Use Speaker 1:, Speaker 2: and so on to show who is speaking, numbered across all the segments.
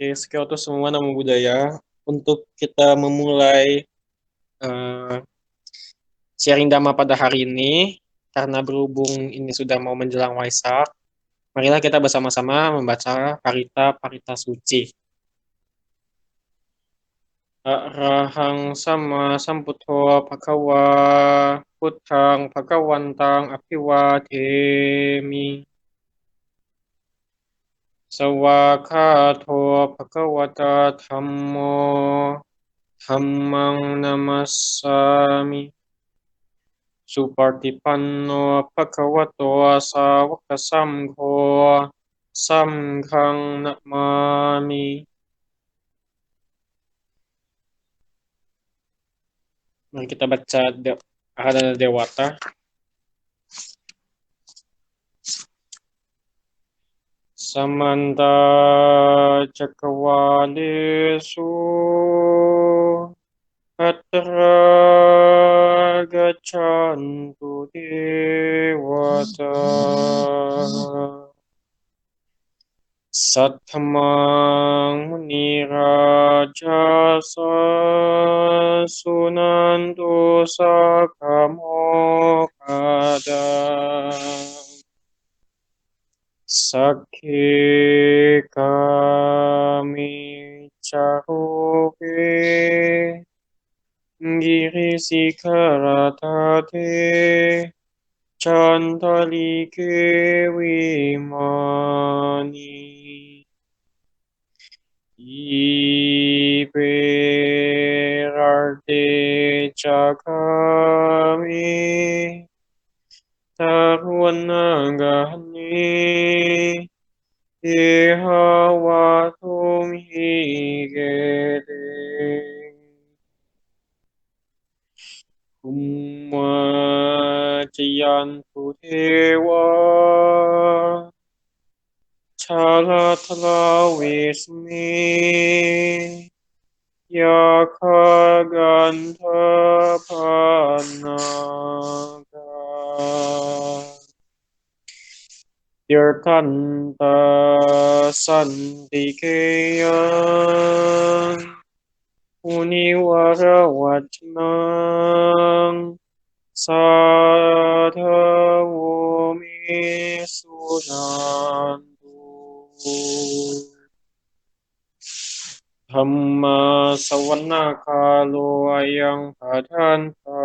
Speaker 1: Oke, Skelto semua nama budaya. Untuk kita memulai eh, sharing Dhamma pada hari ini, karena berhubung ini sudah mau menjelang Waisak, marilah kita bersama-sama membaca Parita Suci. Arahang sama samputo bhagawa puttang bhagawantang apiwatemi. Sawakhato bhagawata dhammo dhammang namassami. Supartipanno bhagavato sawaka sangho samghang namami. Mari kita baca Ahadana Dewata. Samanta Cakrawalesu Atra Gachantu Dewata Satthamang Munirajasa Sunantu Sakamokada Sakhe kami caruke Giri sikaratate Candalike wimani Iberarte cakami Tarwanagani Ihawatum higede Umajayantu dewa Chalatala wismi Yakagantha panaga Tirtanta santikeyan Uniwara wacnang Sadhawumi sunantu Dhamma sawana kalo ayang padanta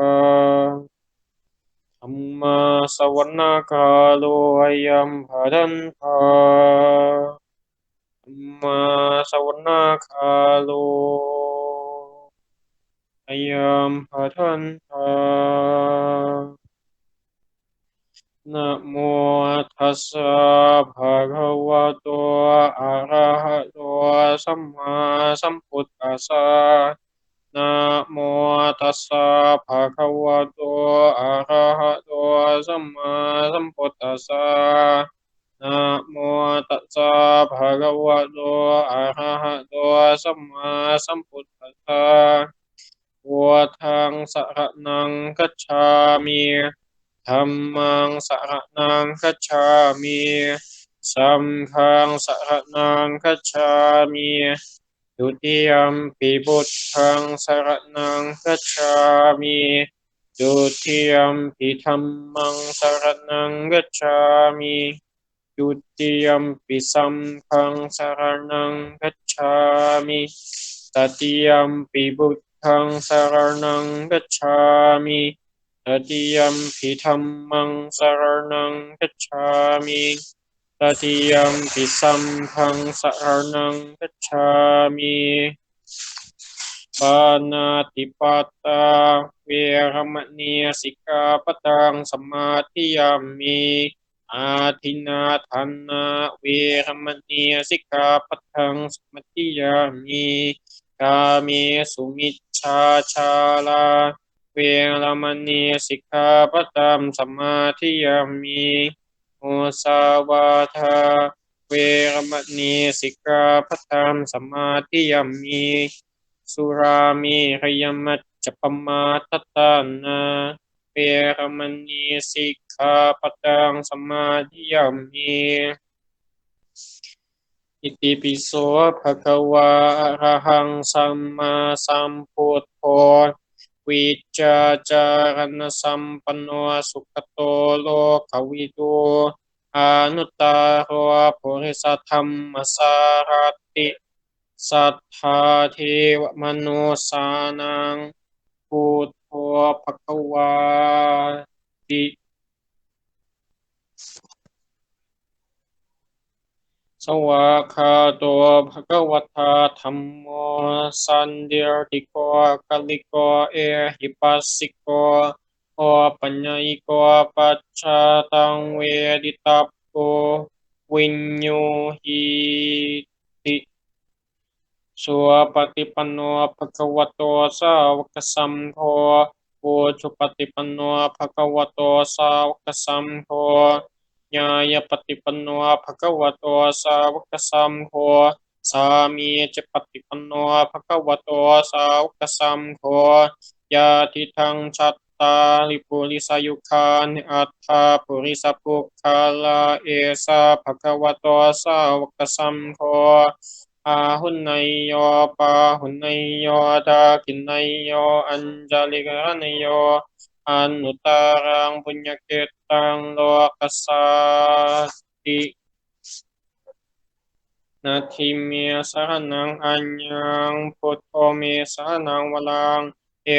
Speaker 1: Dhamma sawana kalo ayam padanta Dhamma sawana kalo ayam padanta Namo tassa bhagavato arahato samma sambuddhassa Namo tassa bhagavato arahato samma sambuddhassa Namo tassa bhagavato arahato samma sambuddhassa Buddhang saranang gacchami Dhammang saranang gacchami Samghang saranang gacchami Dutiyampi buddhang saranang gacchami Dutiyampi dhammang saranang gacchami Dutiyampi samghang saranang gacchami Tatiyampi buddhang saranang gacchami Tatiyampi dhammang saranang gacchami Tatiyampi samghang saranang gacchami Panatipata Veramani Sikkhapadang Samadhiyami Adhinatana Veramani Sikkhapadang Samadhiyami Kami Sumiccacala Veramani Sikkhapadang Samadhiyami Musawata Veramani Sikkhapadang Samadhiyami Surami Hayamat Japamatatana Veramani Sikkhapadang Samadhiyami อิติปิโสภะคะวะอะระหังสัมมาสัมพุทโธวิจจาจารณสัมปันโนสุขโตโลกวิทูอนุตตรปุริสธรรมสารติสัทธาเทวมนุสานังพุทโธภะคะวาติสวากขาโตภะคะวะตาธัมโมสันเดียติโกกัลลิโกเอหิปัสสิโกโอปัญญญิโกปัจจาตังเวดิตัปโกวินโยหิติสุปฏิปันโนภะคะวะโตสาวกสัมโฆโอชุปฏิปันโนภะคะวะโตสาวกสัมโฆญาณปฏิปันโนภะคะวะโตสาวกสัมโฆสามีจิปฏิปันโนภะคะวะโตสาวกสัมโฆญาติทังชัตตาลิปุริสายุคานิอัตถาปุริสปุคคาลาเอสาภะคะวะโตสาวกสัมโฆ อาหุนายโยปาหุนายโยทากินายโยอัญจาลิกรณยโยอนุตตรังปุญญเกตังโลกัสสาตินาทิเมสรนังอัญญังพุทโธเมสรนังวรังเอ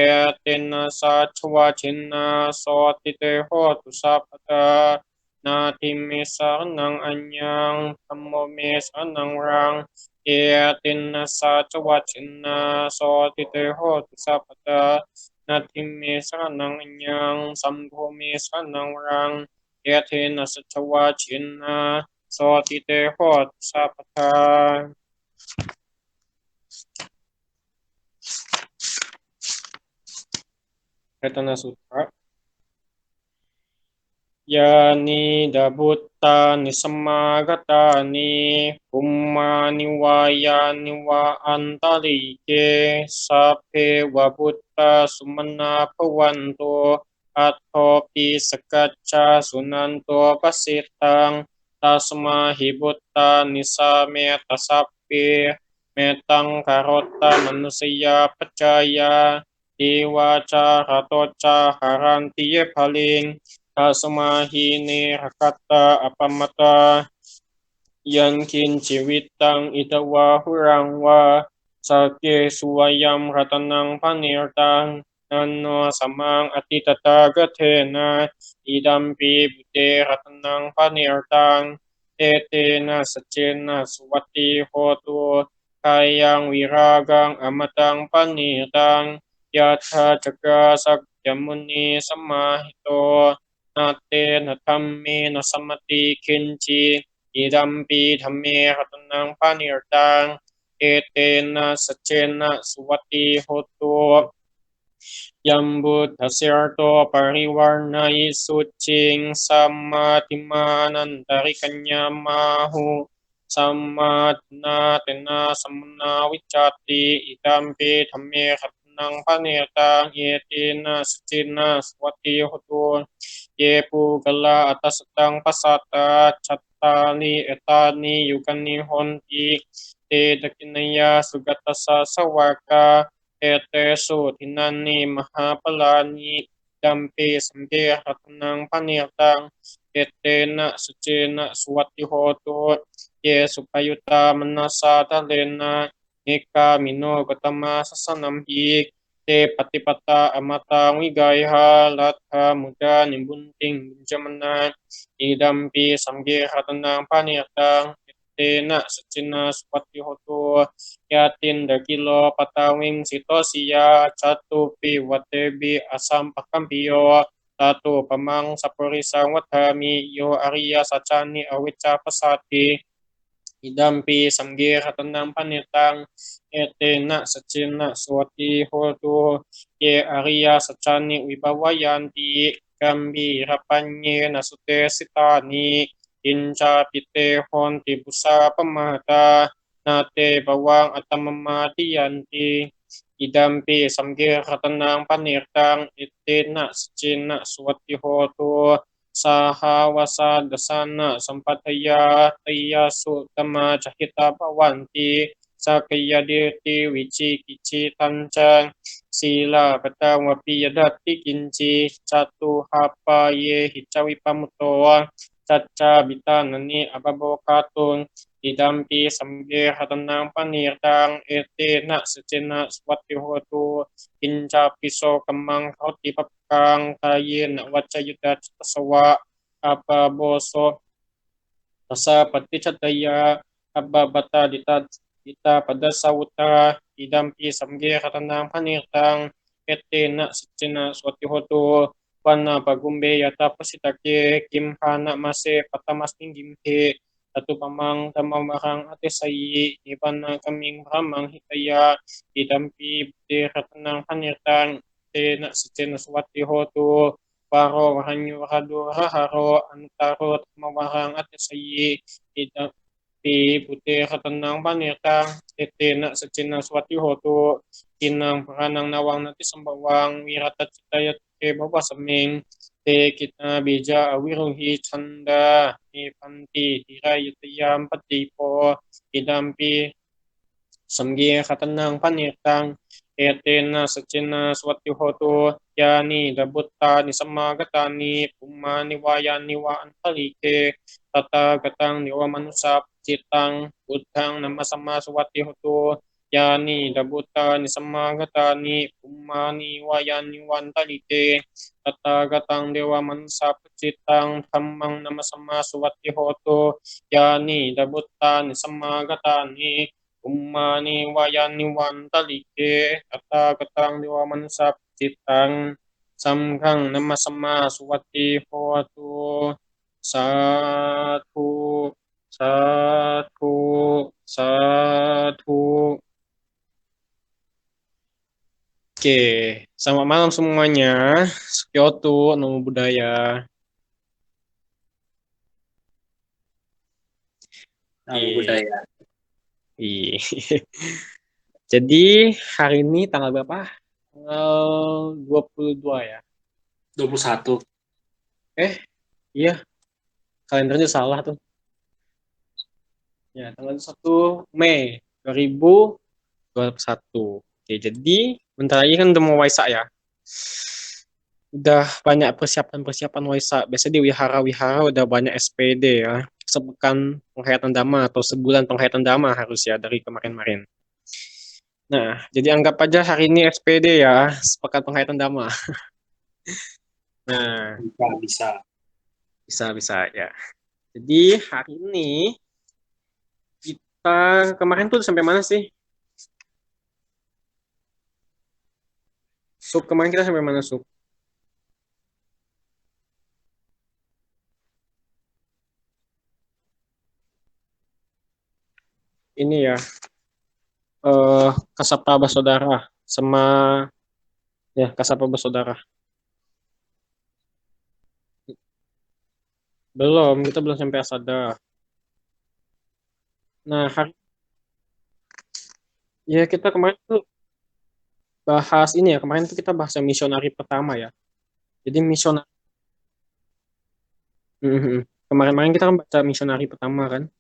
Speaker 1: เตนะสัจวะชินนาโสติเตโหตุสัพพะทานาทิเมสรนังอัญญังธัมโมเมสรนังวรังเอเตนะสัจวะชินนาโสติเตโหตุสัพพะทานาทิเมสรนังอัญญังสัมโฆเมสรนังวรังเอเทนะสัจวะชินนาโสติเตโหตุสัพพทาเรตนาสุตระยานิดาบุตตานิสมากตานิภุมมานิวายานิวาอันตริเกสัพเพวะบุตตาสุมนาภวันโตอัตโตปิสกัจจาสุนันโตปสิตังตัสมาหิบุตตานิสาเมตสัพเพเมตังคารตามนุสยาปัจจายาทิวาจาหะโตจาหารันติเยภลิงตัสมาหิเนหกัตตาอปมตายังคินชีวิตตังอิตวาหุรังวาสักเกสุวายัมรัตนังพะเนรตังนันโนสมังอติตตากเทนะอิดัมปีบุเตรัตนังพะเนรตังเอเตนะสจเจนะสุวัตติโหตุกายังวิรากังอมตังปะนิตังยะถาจักกาสักยมุนีสมมาหิโตนาเตนะธัมเมนะสัมมติคินจิอิดัมปีธัมเมหัตนังปานิรตังเอเตนะสัจเจนะสุวัตติโหตุยัมบุตตเสรโตปริวารณัยสุจิงสัมมาทิมานันตริกัญญามาหุสัมมาทนาเตนะสัมมนาวิจจติอิตัมปีธัมเมขัตนังพะเนตังเอเตนะสจเจนะสวัตติโหตุเยปุกลาอัตตสตังปัสสัตตาชัตตานิเอตานิยุกันนิหนติเตตะกินยาสุกัตตสสะสวากาเอเตสุทินันนิมหาปลานิดัมปีสัมเกหัตนังพะเนตังเอเตนะสจเจนะสวัตติโหตุเยสุปยุตตามนัสสาทะเลนะเนกามิโนกตมาสัสสนัมหิเตปฏิปตาอมตังวิกายหาลัทธามุจานิบุญติงบุญจมนาอิดัมปีสัมเกหัตนังพะเนตังเตนะสจเจนะสวัตติโหตุยาตินเดกิโลปตาวิงสิโตสิยาจัตุปิวัตเตบิอสัมปคัมปิโยตาตุปมังสัพปริสังวัฏามิโยอริยสัจจานิอวิชชาปัสสัตติอิดัมปีสัมเกหัตนังพะเนตังเอเตนะสจเจนะสวัตติโหตุเยอริยสัจจานิวิภวยันติกัมบีรปัญเยนะสุเตสิตานิอินจาปิเตหอนติบุสาปมาตานาเตปวังอัตตมมาติยันติอิดัมปีสัมเกหัตนังพะเนตังเอเตนะสจเจนะสวัตติโหตุ saha wasa dasana sampataya taya sutama cahita pawanti sakaya dirti wici kici tancang sila kata wapi yadati kinci catu hapa ye hicawi pamutoa caca bita nani ababokatun idampi sambil hatanang panirtang ete nak secena swati hotu kinca piso kemang roti papkang kayin waca yuda sawa apa boso rasa pati cataya apa bata dita pada sauta idampi sambil hatanang panirtang ete nak secena swati hotu wana pagumbe yata pasitake kimhana mase patamas tinggimhe satu pamang tamamarang ate sayi ibana kaming ramang hitaya idampi de ratanang hanirtan te na sitena swati hotu paro hanyu hadu haharo antaro tamamarang ate sayi idampi pute ratanang panirtang te na sitena swati hotu kinang peranang nawang nanti sembawang wirata citaya te bawa seming te kita bija awiruhi canda ni panti tirai yam pati po idampi samgi katanang panirtang etena secena swati hoto yani dabutta ni samagata ni pumani waya ni wa antalike tata gatang ni wa manusa citang utang nama sama swati hoto yani dabuta ni samagata ni pumani waya ni wa antalike tata gatang dewa manusa citang tamang nama sama swati hoto yani dabuta ni samagata ni Ummani wayani wantalike kata katang dewa manusa citang samkang nama sama suwati hoatu satu satu satu. Oke, selamat malam semuanya. Kyoto, Namo Buddhaya.
Speaker 2: Namo Buddhaya.
Speaker 1: Jadi hari ini tanggal berapa? Tanggal 22 ya?
Speaker 2: 21.
Speaker 1: Iya. Kalendernya salah tuh. Ya, tanggal 1 Mei 2021. Oke, jadi bentar lagi kan udah mau Waisak ya. Udah banyak persiapan Waisak. Biasanya di wihara-wihara udah banyak SPD ya. Sepekan penghayatan Dhamma atau sebulan penghayatan Dhamma harus ya dari kemarin-kemarin. Nah, jadi anggap aja hari ini SPD ya, sepekan penghayatan Dhamma. Nah, bisa ya. Jadi hari ini kita kemarin tuh sampai mana sih? Kemarin kita sampai mana, Suk? Ini ya, Kasapa Basodara sama ya Kasapa Basodara. Kita belum sampai Asada. Nah, ya kita kemarin tuh bahas ini ya, kemarin tuh kita bahas yang misionari pertama ya. Jadi misionari. Kemarin-kemarin kita kan baca misionari pertama kan.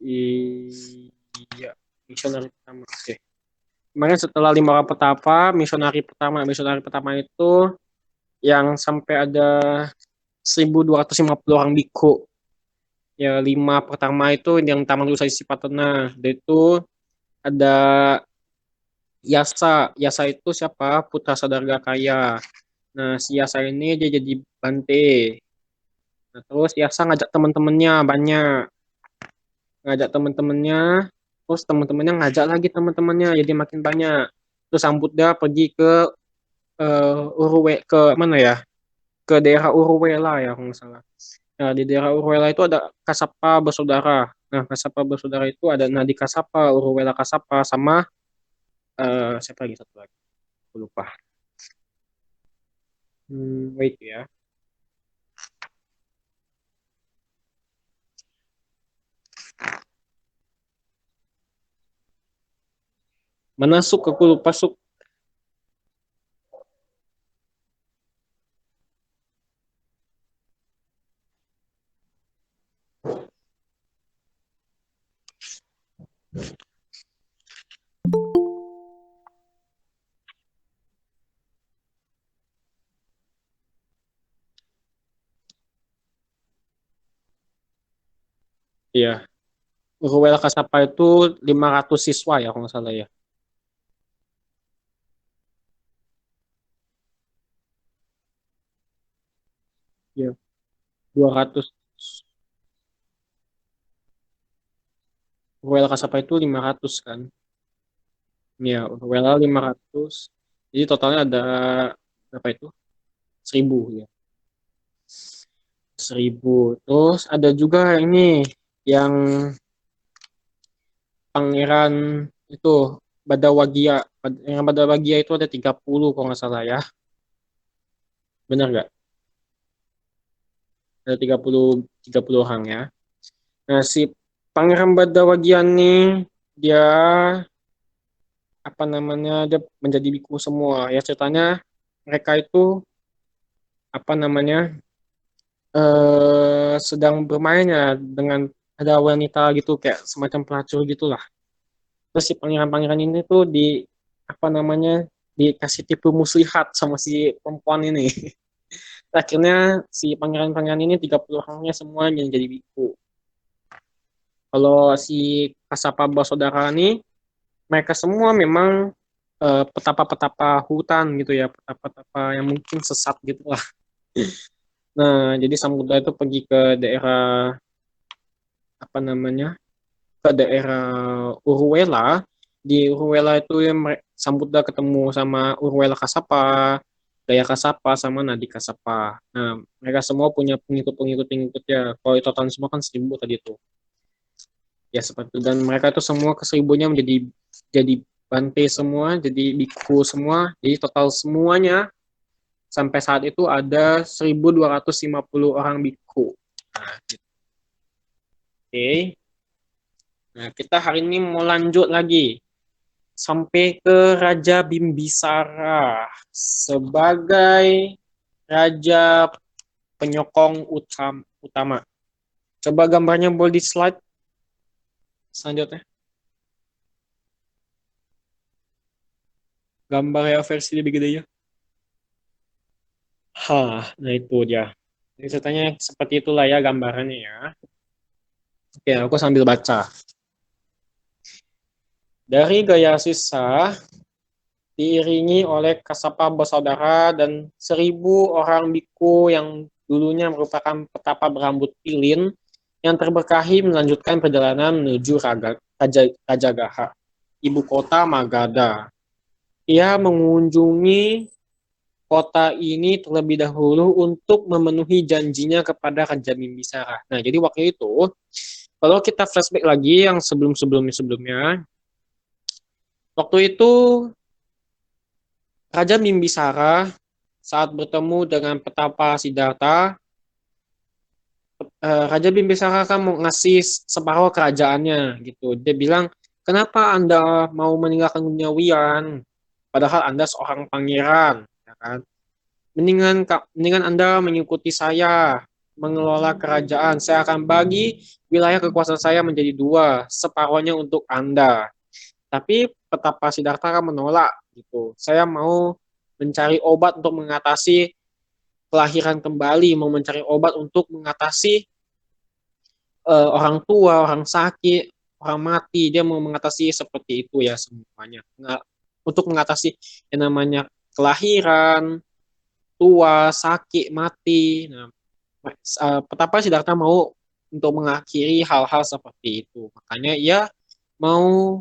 Speaker 1: Iya, misionari pertama. Oke. Kemarin setelah 5 orang petapa, misionari pertama itu yang sampai ada 1.250 orang biku. Ya, 5 pertama itu yang Taman Usaha Sipatena. Itu ada Yasa. Yasa itu siapa? Putra Sadarga Kaya. Nah, si Yasa ini dia jadi Bante. Nah, terus Yasa ngajak teman-temannya banyak. Terus teman-temannya ngajak lagi teman-temannya, jadi makin banyak. Terus sambut dia pergi ke Uruwe, ke mana ya? Ke daerah Uruwela ya kalau nggak salah. Nah, di daerah Uruwela itu ada Kasapa bersaudara. Nah, Kasapa bersaudara itu ada Nadi Kasapa, Uruwela Kasapa, sama siapa lagi satu lagi? Aku lupa. Wait ya. Mana Suk? Aku lupa Suk. Iya. Urwela Kasapa itu 500 siswa ya kalau nggak salah ya. Iya. 200. Urwela Kasapa itu 500 kan. Iya, Urwela 500. Jadi totalnya ada berapa itu? 1000 ya. 1000. Terus ada juga ini yang Pangeran itu Badawagia. Yang Badawagia itu ada 30 kalau nggak salah ya. Benar nggak? Ada 30 orang ya. Nah, si Pangeran Badawagia nih dia apa namanya dia menjadi biku semua ya ceritanya mereka itu apa namanya sedang bermain ya dengan ada wanita gitu kayak semacam pelacur gitulah. Terus si pangeran-pangeran ini tuh di apa namanya dikasih tipu muslihat sama si perempuan ini. Akhirnya si pangeran-pangeran ini 30 orangnya semua yang jadi biku. Kalau si Kasapa Saudara ini mereka semua memang petapa-petapa hutan gitu ya, petapa-petapa yang mungkin sesat gitu lah. Nah, jadi Samudra itu pergi ke daerah apa namanya? Ke daerah Urwela. Di Urwela itu ya Samudra ketemu sama Urwela Kasapa, Daya Kasapa sama Nadi Kasapa. Nah, mereka semua punya pengikut-pengikut ya. Kalau total semua kan 1000 tadi tuh. Ya seperti itu. Dan mereka itu semua ke 1000-nya jadi Bante semua, jadi biku semua. Jadi total semuanya sampai saat itu ada 1250 orang biku. Nah, gitu. Oke. Nah, kita hari ini mau lanjut lagi sampai ke Raja Bimbisara sebagai raja penyokong utama. Coba gambarnya boleh di slide selanjutnya. Gambar ya versi lebih gede ya. Nah itu dia. Jadi ceritanya seperti itulah ya gambarannya ya. Oke, aku sambil baca. Dari Gaya Sisa diiringi oleh Kasapa bersaudara dan 1000 orang biku yang dulunya merupakan petapa berambut pilin yang terberkahi melanjutkan perjalanan menuju Rajagaha, ibu kota Magadha. Ia mengunjungi kota ini terlebih dahulu untuk memenuhi janjinya kepada Raja Bimbisara. Nah, jadi waktu itu, kalau kita flashback lagi yang sebelumnya, waktu itu Raja Bimbisara saat bertemu dengan petapa Siddhartha, Raja Bimbisara kan mau ngasih separuh kerajaannya gitu. Dia bilang, kenapa Anda mau meninggalkan duniawian? Padahal Anda seorang pangeran, ya kan? Mendingan Anda mengikuti saya, mengelola kerajaan. Saya akan bagi wilayah kekuasaan saya menjadi dua, separuhnya untuk Anda. Tapi petapa Siddhartha kan menolak gitu. Saya mau mencari obat untuk mengatasi kelahiran kembali, mau mencari obat untuk mengatasi orang tua, orang sakit, orang mati. Dia mau mengatasi seperti itu ya semuanya. Nah, untuk mengatasi yang namanya kelahiran, tua, sakit, mati. Nah, petapa Siddhartha mau untuk mengakhiri hal-hal seperti itu. Makanya ia mau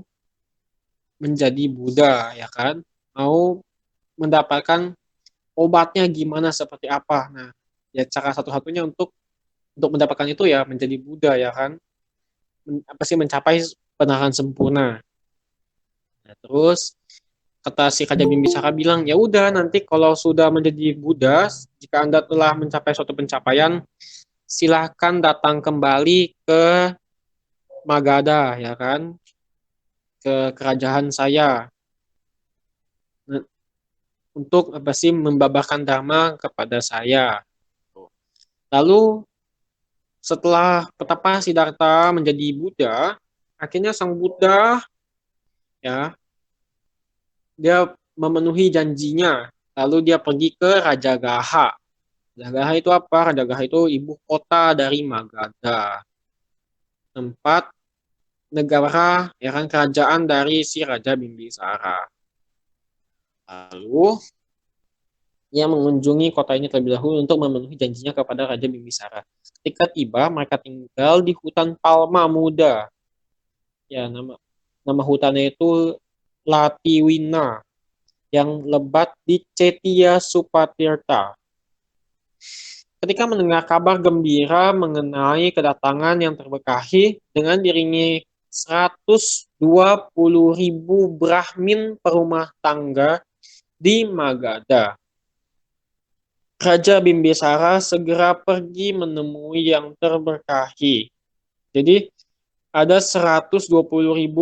Speaker 1: menjadi Buddha, ya kan? Mau mendapatkan obatnya gimana seperti apa. Nah, ya cara satu-satunya untuk mendapatkan itu ya menjadi Buddha ya kan. Apa sih mencapai penahan sempurna. Nah, terus kata si Raja Bimbisara bilang, ya udah nanti kalau sudah menjadi Buddha, jika Anda telah mencapai suatu pencapaian, silahkan datang kembali ke Magadha ya kan, ke kerajaan saya untuk apa sih membabarkan dharma kepada saya. Lalu setelah petapa Siddhartha menjadi Buddha, akhirnya sang Buddha ya dia memenuhi janjinya. Lalu dia pergi ke Rajagaha. Rajagaha itu apa? Rajagaha itu ibu kota dari Magadha. tempat negara, ya kan, kerajaan dari si Raja Bimbisara. Lalu ia mengunjungi kota ini terlebih dahulu untuk memenuhi janjinya kepada Raja Bimbisara. Ketika tiba, mereka tinggal di hutan palma muda. Ya, nama hutannya itu Latiwina yang lebat di Cetia Supatirta. Ketika mendengar kabar gembira mengenai kedatangan yang terberkahi dengan diringi 120.000 Brahmin perumah tangga di Magadha, Raja Bimbisara segera pergi menemui yang terberkahi. Jadi ada 120.000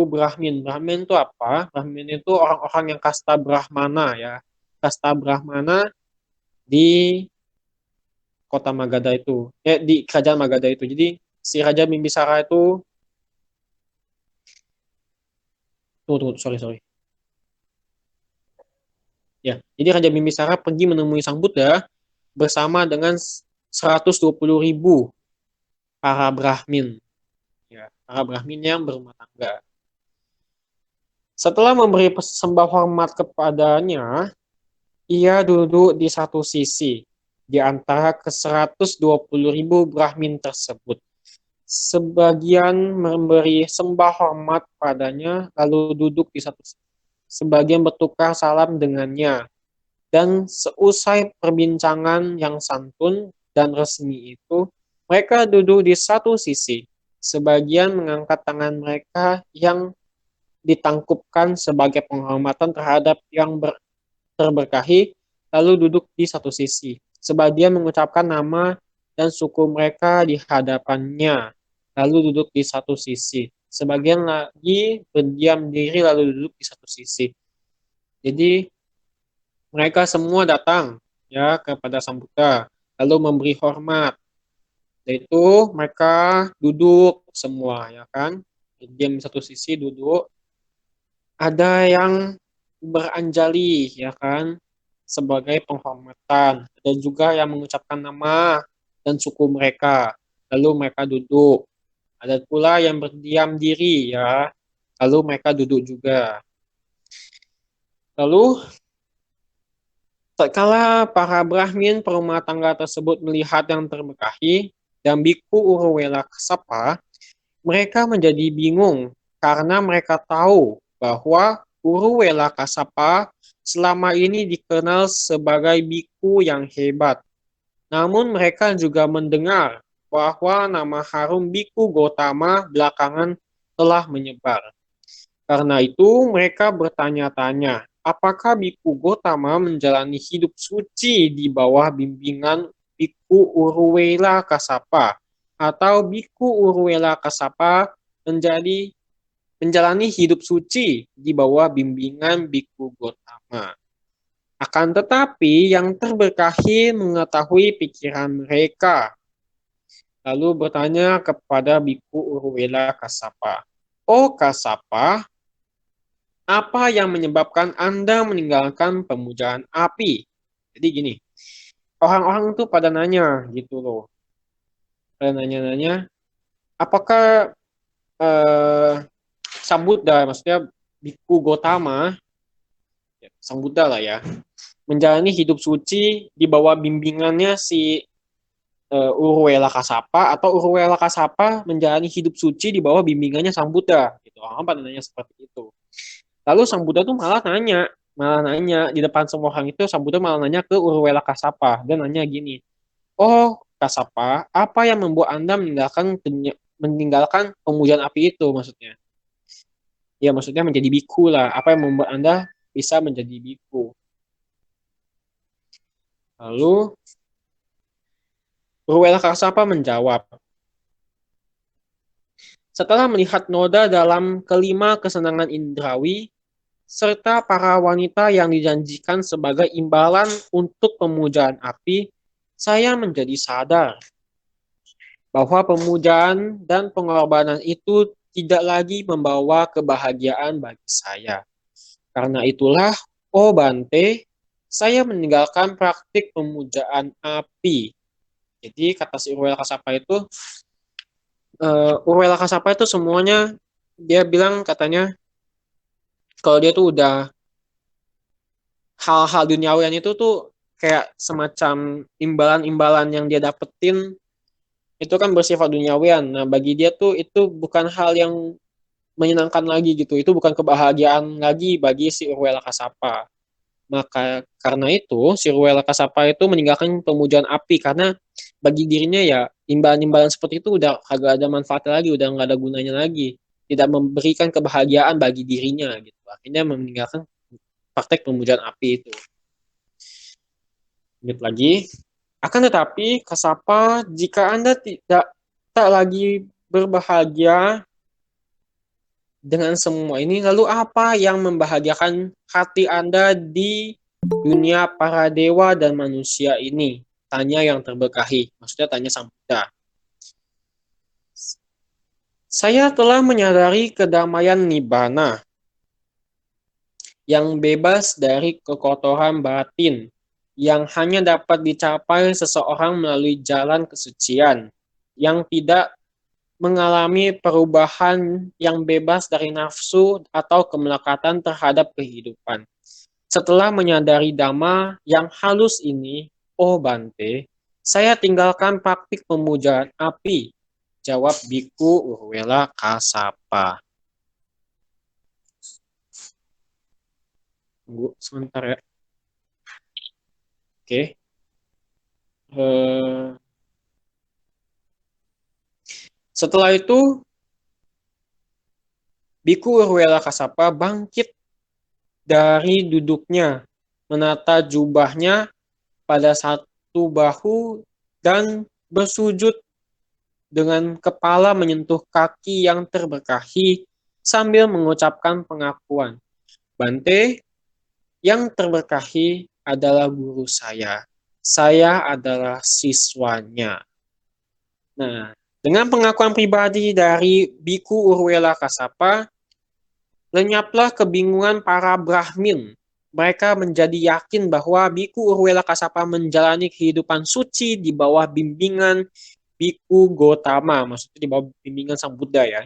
Speaker 1: Brahmin. Brahmin itu apa? Brahmin itu orang-orang yang kasta Brahmana ya. Kasta Brahmana di kota Magadha itu. Di kerajaan Magadha itu. Jadi si Raja Bimbisara itu tunggu, sorry. Ya, jadi Raja Bimbisara pergi menemui Sang Buddha bersama dengan 120.000 para Brahmin. Ya, para Brahmin yang berumah tangga. Setelah memberi sembah hormat kepadanya, ia duduk di satu sisi di antara ke-120.000 Brahmin tersebut. Sebagian memberi sembah hormat padanya, lalu duduk di satu sisi. Sebagian bertukar salam dengannya. Dan seusai perbincangan yang santun dan resmi itu, mereka duduk di satu sisi. Sebagian mengangkat tangan mereka yang ditangkupkan sebagai penghormatan terhadap yang terberkahi, lalu duduk di satu sisi. Sebagian mengucapkan nama dan suku mereka di hadapannya, lalu duduk di satu sisi. Sebagian lagi berdiam diri lalu duduk di satu sisi. Jadi mereka semua datang ya kepada Sang Buddha, lalu memberi hormat. Yaitu mereka duduk semua ya kan, diam di satu sisi duduk. Ada yang beranjali ya kan sebagai penghormatan. Ada juga yang mengucapkan nama dan suku mereka. Lalu mereka duduk. Ada pula yang berdiam diri ya. Lalu mereka duduk juga. Lalu tatkala para Brahmin perumah tangga tersebut melihat yang terberkahi dan Biku Uruwela Kasapa, mereka menjadi bingung karena mereka tahu bahwa Uruwela Kasapa selama ini dikenal sebagai biku yang hebat. Namun mereka juga mendengar bahwa nama harum Biku Gotama belakangan telah menyebar. Karena itu mereka bertanya-tanya, apakah Biku Gotama menjalani hidup suci di bawah bimbingan Biku Uruwela Kasapa, atau Biku Uruwela Kasapa menjalani hidup suci di bawah bimbingan Biku Gotama. Akan tetapi yang terberkahi mengetahui pikiran mereka, lalu bertanya kepada Biku Uruwela Kasapa, "Oh Kasapa, apa yang menyebabkan Anda meninggalkan pemujaan api?" Jadi gini, orang-orang tuh pada nanya gitu loh. Pada nanya-nanya, apakah Sang Buddha, maksudnya Biku Gotama, Sang Buddha lah ya, menjalani hidup suci di bawah bimbingannya si Uruwela Kasapa, atau Uruwela Kasapa menjalani hidup suci di bawah bimbingannya Sang Buddha. Gitu. Orang pada nanya seperti itu. Lalu Sang Buddha tuh malah nanya di depan semua orang itu, Sang Buddha malah nanya ke Uruwela Kasapa. Dan nanya gini, "Oh Kasapa, apa yang membuat Anda meninggalkan pemujaan api itu?" Maksudnya. Ya maksudnya menjadi biku lah. Apa yang membuat Anda bisa menjadi biku? Lalu Uruwela Kasapa menjawab, setelah melihat noda dalam kelima kesenangan indrawi, serta para wanita yang dijanjikan sebagai imbalan untuk pemujaan api, saya menjadi sadar bahwa pemujaan dan pengorbanan itu tidak lagi membawa kebahagiaan bagi saya. Karena itulah, oh Bante, saya meninggalkan praktik pemujaan api. Jadi kata si Uruwela Kasapa itu, Urwela Kasapa itu semuanya dia bilang katanya kalau dia tuh udah hal-hal duniawian itu tuh kayak semacam imbalan-imbalan yang dia dapetin itu kan bersifat duniawian. Nah, bagi dia tuh itu bukan hal yang menyenangkan lagi gitu. Itu bukan kebahagiaan lagi bagi si Urwela Kasapa. Maka karena itu si Urwela Kasapa itu meninggalkan pemujaan api karena bagi dirinya ya imbalan-imbalan seperti itu udah kagak ada manfaatnya lagi, udah nggak ada gunanya lagi, tidak memberikan kebahagiaan bagi dirinya gitu. Akhirnya meninggalkan praktek pemujaan api itu. Lanjut lagi. Akan tetapi, Kasapa, jika Anda tidak tak lagi berbahagia dengan semua ini, lalu apa yang membahagiakan hati Anda di dunia para dewa dan manusia ini? Tanya yang terberkahi. Maksudnya tanya Sang Buddha. Saya telah menyadari kedamaian Nibbana yang bebas dari kekotoran batin, yang hanya dapat dicapai seseorang melalui jalan kesucian, yang tidak mengalami perubahan yang bebas dari nafsu atau kemelekatan terhadap kehidupan. Setelah menyadari dhamma yang halus ini, oh Bante, saya tinggalkan praktik pemujaan api. Jawab Biku Urwela Kasapa. Tunggu sebentar ya. Oke. Setelah itu, Biku Urwela Kasapa bangkit dari duduknya, menata jubahnya pada satu bahu dan bersujud dengan kepala menyentuh kaki yang terberkahi sambil mengucapkan pengakuan. Bante, yang terberkahi adalah guru saya. Saya adalah siswanya. Nah, dengan pengakuan pribadi dari Biku Urwela Kasapa, lenyaplah kebingungan para Brahmin. Mereka menjadi yakin bahwa Biku Urwela Kasapa menjalani kehidupan suci di bawah bimbingan Biku Gotama, maksudnya di bawah bimbingan Sang Buddha ya.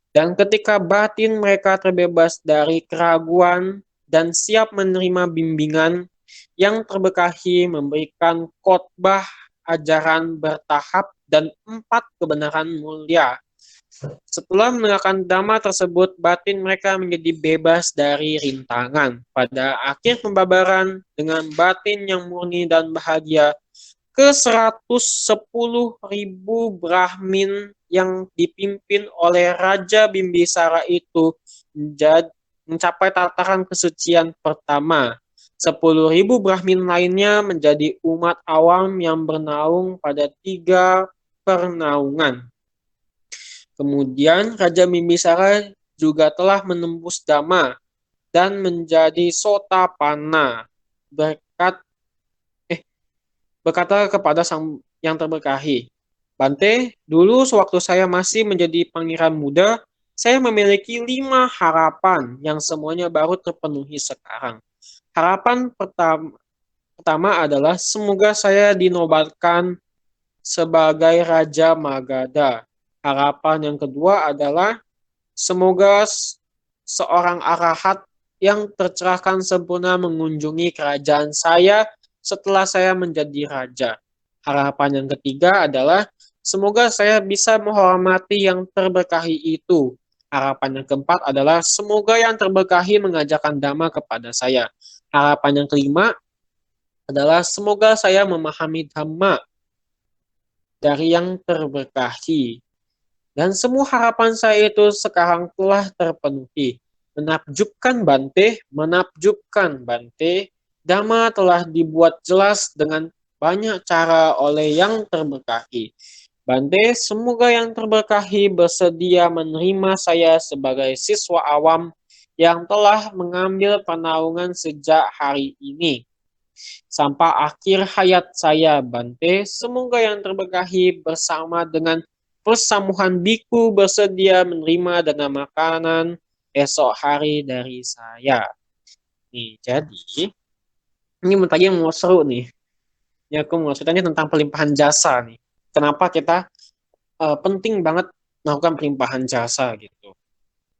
Speaker 1: Dan ketika batin mereka terbebas dari keraguan dan siap menerima bimbingan, yang terberkahi memberikan khotbah ajaran bertahap dan 4 kebenaran mulia. Setelah menegakkan dhamma tersebut, batin mereka menjadi bebas dari rintangan. Pada akhir pembabaran, dengan batin yang murni dan bahagia, ke 110.000 Brahmin yang dipimpin oleh Raja Bimbisara itu mencapai tataran kesucian pertama. 10.000 Brahmin lainnya menjadi umat awam yang bernaung pada 3 pernaungan. Kemudian Raja Bimbisara juga telah menembus dhamma dan menjadi sotapanna. Berkata kepada sang yang terberkahi, Bante, dulu sewaktu saya masih menjadi pangeran muda, saya memiliki 5 harapan yang semuanya baru terpenuhi sekarang. Harapan pertama adalah semoga saya dinobatkan sebagai Raja Magadha. Harapan yang kedua adalah semoga seorang arahat yang tercerahkan sempurna mengunjungi kerajaan saya setelah saya menjadi raja. Harapan yang ketiga adalah semoga saya bisa menghormati yang terberkahi itu. Harapan yang keempat adalah semoga yang terberkahi mengajarkan dhamma kepada saya. Harapan yang kelima adalah semoga saya memahami dhamma dari yang terberkahi. Dan semua harapan saya itu sekarang telah terpenuhi. Menakjubkan Bante, menakjubkan Bante. Dhamma telah dibuat jelas dengan banyak cara oleh yang terberkahi. Bante, semoga yang terberkahi bersedia menerima saya sebagai siswa awam yang telah mengambil penaungan sejak hari ini. Sampai akhir hayat saya, Bante, semoga yang terberkahi bersama dengan persamuhan biku bersedia menerima dana makanan esok hari dari saya. Nih, jadi ini tadi yang mau seru nih. Ini aku mau ceritanya tentang pelimpahan jasa nih. Kenapa kita penting banget melakukan pelimpahan jasa gitu.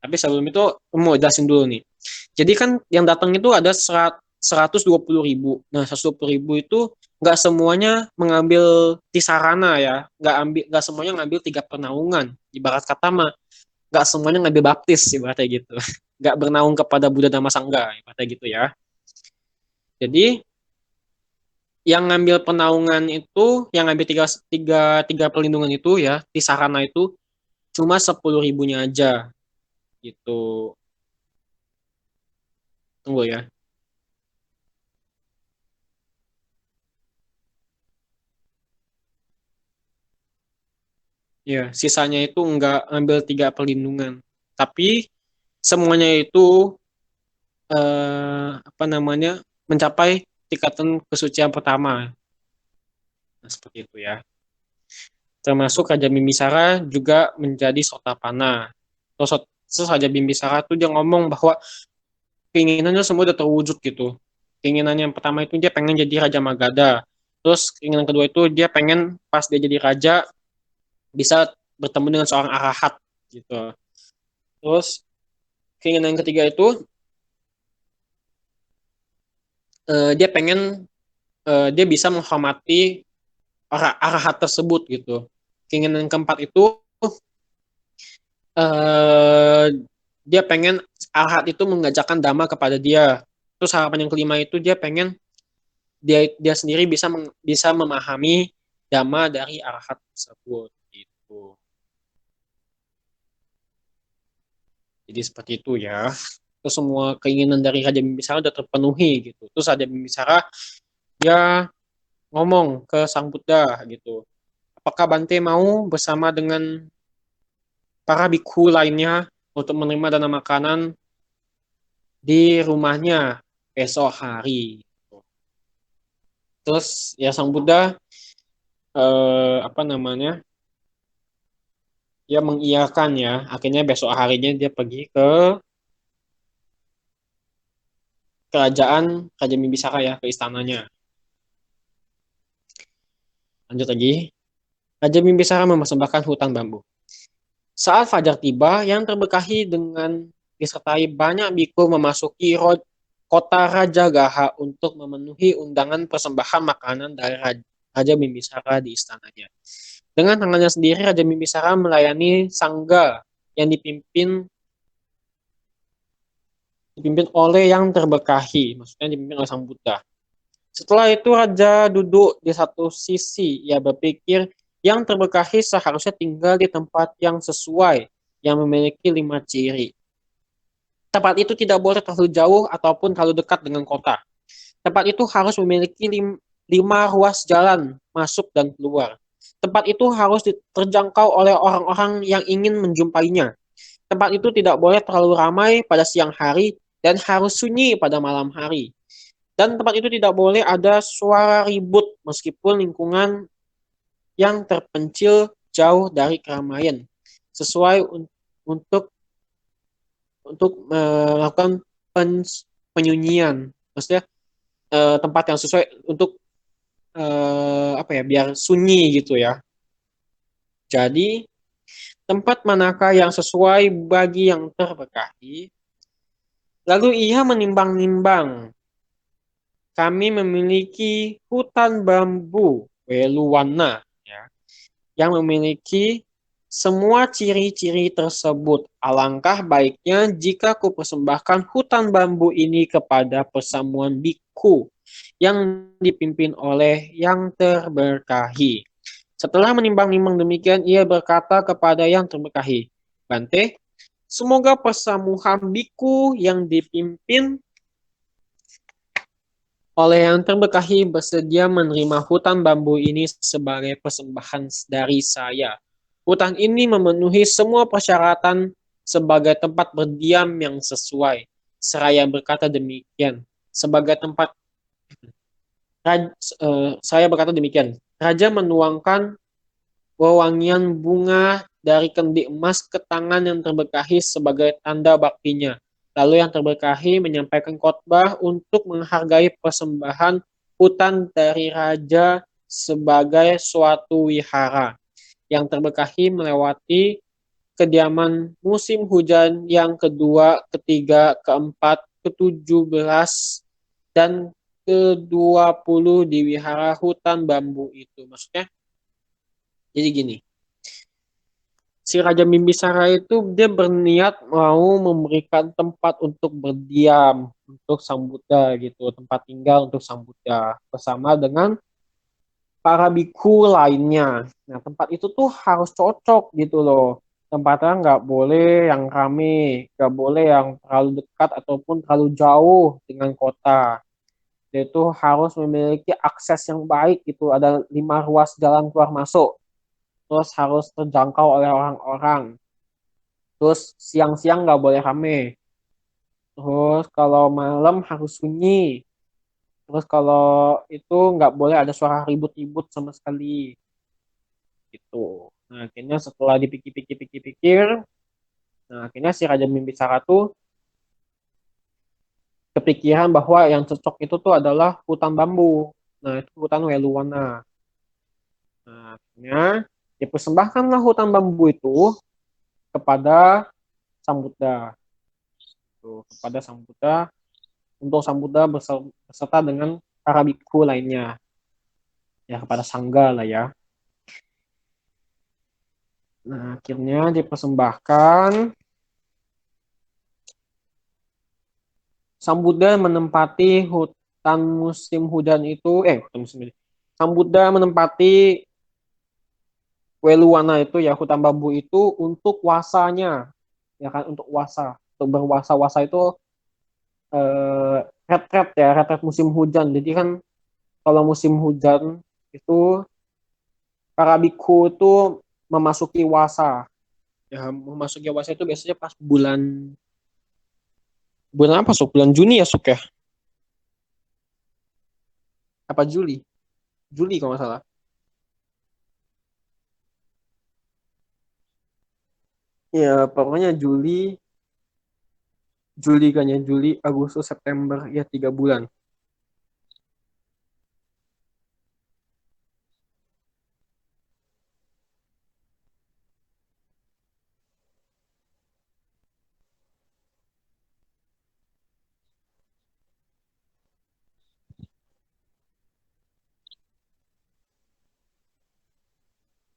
Speaker 1: Tapi sebelum itu mau jelasin dulu nih. Jadi kan yang datang itu ada 120.000. Nah, 120.000 itu nggak semuanya mengambil tisarana ya, nggak semuanya ngambil 3 pernaungan. Ibarat kata mah nggak semuanya ngambil baptis ibaratnya gitu. Nggak bernaung kepada Buddha Dhamma Sangha ibaratnya gitu ya. Jadi yang ngambil penaungan itu, yang ngambil tiga, tiga, tiga perlindungan itu ya, tisarana itu cuma 10.000-nya aja gitu. Tunggu ya. Ya, sisanya itu nggak ambil 3 perlindungan. Tapi semuanya itu apa namanya mencapai tingkatan kesucian pertama. Nah, seperti itu ya. Termasuk Raja Bimbisara juga menjadi Sotapana. Terus Raja Bimbisara tuh dia ngomong bahwa keinginannya semua udah terwujud gitu. Keinginan yang pertama itu dia pengen jadi Raja Magadha. Terus keinginan kedua itu dia pengen pas dia jadi raja bisa bertemu dengan seorang arahat gitu. Terus keinginan yang ketiga itu dia pengen dia bisa menghormati arahat tersebut gitu. Keinginan yang keempat itu eh, dia pengen arahat itu mengajarkan dhamma kepada dia. Terus harapan yang kelima itu dia pengen dia sendiri bisa memahami dhamma dari arahat tersebut gitu. Jadi seperti itu ya. Terus semua keinginan dari Raja Bimbisara udah terpenuhi gitu. Terus Raja Bimbisara dia ngomong ke Sang Buddha gitu. Apakah Bante mau bersama dengan para bikhu lainnya untuk menerima dana makanan di rumahnya besok hari? Terus ya Sang Buddha apa namanya? Dia mengiyakan ya. Akhirnya besok harinya dia pergi ke kerajaan Raja Bimbisara ya, ke istananya. Lanjut lagi. Raja Bimbisara mempersembahkan hutan bambu. Saat fajar tiba, yang terberkahi dengan disertai banyak biku memasuki kota Raja Gaha untuk memenuhi undangan persembahan makanan dari Raja Bimbisara di istananya. Dengan tangannya sendiri, Raja Bimbisara melayani sangga yang dipimpin oleh yang terberkahi, maksudnya dipimpin oleh Sang Buddha. Setelah itu Raja duduk di satu sisi. Ia berpikir yang terberkahi seharusnya tinggal di tempat yang sesuai, yang memiliki 5 ciri. Tempat itu tidak boleh terlalu jauh ataupun terlalu dekat dengan kota. Tempat itu harus memiliki 5 ruas jalan masuk dan keluar. Tempat itu harus terjangkau oleh orang-orang yang ingin menjumpainya. Tempat itu tidak boleh terlalu ramai pada siang hari dan harus sunyi pada malam hari. Dan tempat itu tidak boleh ada suara ribut meskipun lingkungan yang terpencil jauh dari keramaian. Sesuai untuk melakukan penyunyian. Maksudnya tempat yang sesuai untuk apa ya, biar sunyi gitu ya. Jadi tempat manakah yang sesuai bagi yang terberkahi? Lalu ia menimbang-nimbang. Kami memiliki hutan bambu Weluwana ya, yang memiliki semua ciri-ciri tersebut. Alangkah baiknya jika kupersembahkan hutan bambu ini kepada persamuan biku yang dipimpin oleh yang terberkahi. Setelah menimbang-nimbang demikian, ia berkata kepada yang terberkahi, Bante, semoga persamuhan biku yang dipimpin oleh yang terberkahi bersedia menerima hutan bambu ini sebagai persembahan dari saya. Hutan ini memenuhi semua persyaratan sebagai tempat berdiam yang sesuai. Seraya berkata demikian, sebagai tempat saya berkata demikian. Raja menuangkan wewangian bunga dari kendi emas ke tangan yang terberkahi sebagai tanda baktinya. Lalu yang terberkahi menyampaikan khotbah untuk menghargai persembahan hutan dari raja sebagai suatu wihara. yang terberkahi melewati kediaman musim hujan yang kedua, ketiga, keempat, ke-17 dan ke-20 di wihara hutan bambu itu. Maksudnya, jadi gini, si Raja Bimbisara itu dia berniat mau memberikan tempat untuk berdiam untuk Sang Buddha gitu, tempat tinggal untuk Sang Buddha bersama dengan para biku lainnya. Nah, tempat itu tuh harus cocok gitu loh. Tempatnya nggak boleh yang rame, nggak boleh yang terlalu dekat ataupun terlalu jauh dengan kota. Dia itu harus memiliki akses yang baik gitu. Ada 5 ruas jalan keluar masuk. Terus harus terjangkau oleh orang-orang. Terus siang-siang nggak boleh rame. Terus kalau malam harus sunyi. Terus kalau itu nggak boleh ada suara ribut-ribut sama sekali. Gitu. Nah, akhirnya setelah dipikir-pikir, nah akhirnya si Raja Bimbisara tuh kepikiran bahwa yang cocok itu tuh adalah hutan bambu. Nah, itu hutan Weluwana. Nah, akhirnya dipersembahkanlah hutan bambu itu kepada Sang Buddha. Tuh, kepada Sang Buddha untuk Sang Buddha beserta dengan para biku lainnya. Ya, kepada Sangga lah ya. Nah, akhirnya dipersembahkan. Sang Buddha menempati hutan musim hujan itu, hutan musim hujan. Sang Buddha menempati Weluwana itu ya hutan bambu itu untuk wasanya, ya kan untuk wasa, untuk berwasa. Wasa itu retret ya, retret musim hujan. Jadi kan kalau musim hujan itu para biku itu memasuki wasa. Ya, memasuki wasa itu biasanya pas bulan bulan apa Suk? Bulan Juni ya Suk ya? Apa Juli? Juli kalau nggak salah. Ya, pokoknya Juli kan ya, Juli, Agustus, September, ya 3 bulan.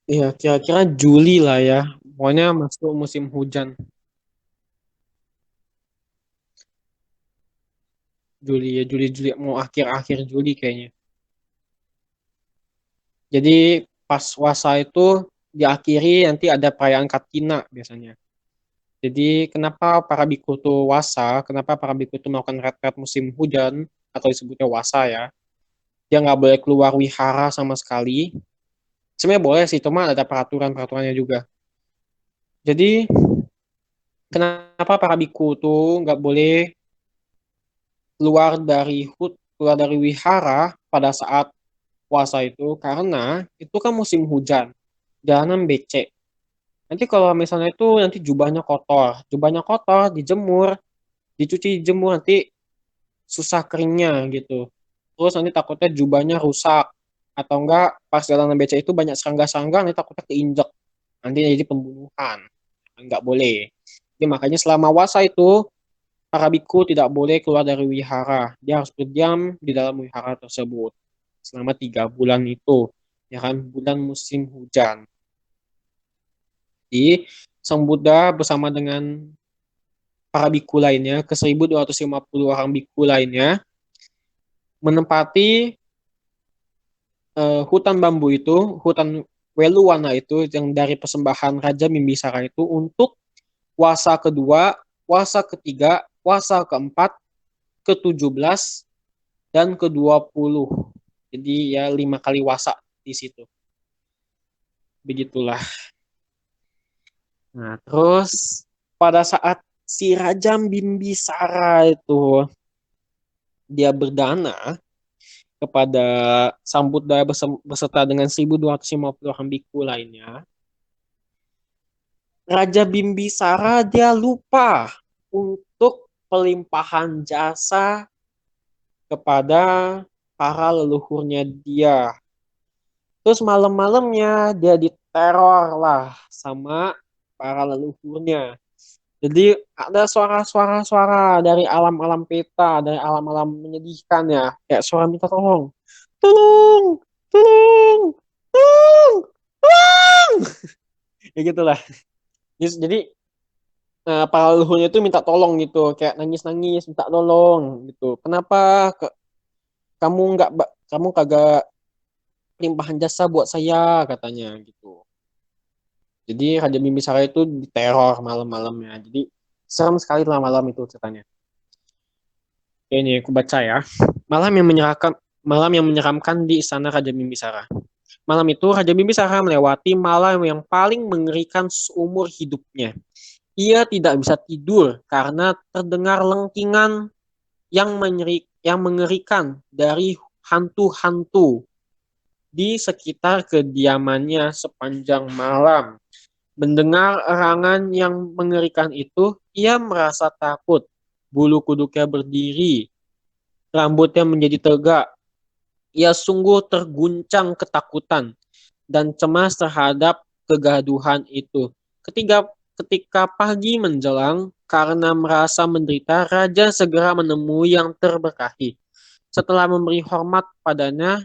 Speaker 1: Iya, kira-kira Juli lah ya. Pokoknya masuk musim hujan. Juli ya, Juli mau akhir-akhir Juli kayaknya. Jadi pas puasa itu diakhiri nanti ada perayaan Katina biasanya. Jadi kenapa para biku tuh wasa? Kenapa para biku tuh melakukan retret musim hujan atau disebutnya wasa ya? Dia nggak boleh keluar wihara sama sekali. Sebenarnya boleh sih, cuma ada peraturan-peraturannya juga. Jadi kenapa para biku tuh nggak boleh keluar dari wihara pada saat puasa itu? Karena itu kan musim hujan, jalanan becek. Nanti kalau misalnya itu nanti jubahnya kotor, dijemur, dicuci dijemur nanti susah keringnya gitu. Terus nanti takutnya jubahnya rusak atau enggak pas jalanan becek itu banyak serangga-serangga nanti takutnya keinjek. Nanti jadi pembunuhan. Enggak boleh. Jadi makanya selama puasa itu para biku tidak boleh keluar dari wihara. Dia harus berdiam di dalam wihara tersebut selama 3 bulan itu, ya kan, bulan musim hujan. Jadi Sang Buddha bersama dengan para biku lainnya, ke 1.250 orang biku lainnya, menempati hutan bambu itu, hutan Weluwana itu yang dari persembahan Raja Bimbisara itu untuk wasa kedua, wasa ketiga, wasa keempat, ke-17 dan ke-20. Jadi ya 5 kali wasa di situ. Begitulah. Nah, terus pada saat si Raja Bimbisara itu dia berdana kepada Sang Buddha beserta dengan 1.250 orang biku lainnya, Raja Bimbisara dia lupa untuk pelimpahan jasa kepada para leluhurnya dia. Terus malam-malamnya dia diteror lah sama para leluhurnya. Jadi ada suara-suara dari alam-alam peta, dari alam-alam menyedihkan ya, kayak suara minta tolong, tolong, tolong, tolong, tolong, ya gitulah. Jadi para leluhurnya itu minta tolong gitu, kayak nangis-nangis minta tolong gitu. Kenapa kamu kagak limpahan jasa buat saya katanya gitu. Jadi Raja Bimbisara itu diteror malam-malamnya. Jadi serem sekali lah malam itu ceritanya. Ini aku baca ya. Malam yang menyeramkan di istana Raja Bimbisara. Malam itu Raja Bimbisara melewati malam yang paling mengerikan seumur hidupnya. Ia tidak bisa tidur karena terdengar lengkingan yang mengerikan dari hantu-hantu di sekitar kediamannya sepanjang malam. Mendengar erangan yang mengerikan itu, ia merasa takut. Bulu kuduknya berdiri, rambutnya menjadi tegak. Ia sungguh terguncang ketakutan dan cemas terhadap kegaduhan itu. Ketika pagi menjelang, karena merasa menderita, raja segera menemui yang terberkahi. Setelah memberi hormat padanya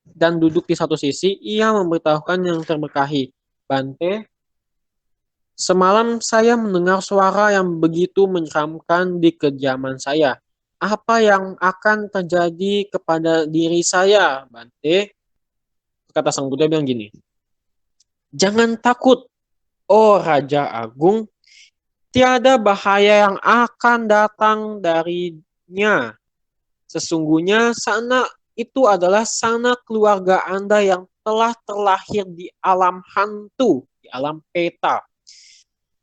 Speaker 1: dan duduk di satu sisi, ia memberitahukan yang terberkahi, Bante, semalam saya mendengar suara yang begitu menyeramkan di kediaman saya. Apa yang akan terjadi kepada diri saya, Bante? Kata Sang Buddha bilang gini, jangan takut, oh Raja Agung, tiada bahaya yang akan datang darinya. Sesungguhnya sana itu adalah sana keluarga Anda yang telah terlahir di alam hantu, di alam peta.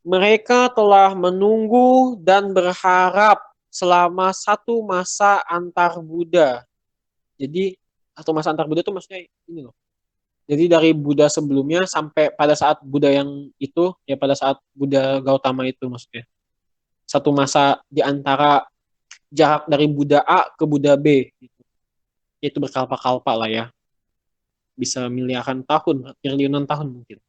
Speaker 1: Mereka telah menunggu dan berharap selama satu masa antar Buddha. Jadi, satu masa antar Buddha itu maksudnya ini loh. Jadi dari Buddha sebelumnya sampai pada saat Buddha yang itu, ya pada saat Buddha Gautama itu maksudnya. Satu masa di antara jarak dari Buddha A ke Buddha B. Gitu. Itu berkalpa-kalpa lah ya. Bisa miliaran tahun, triliunan tahun mungkin.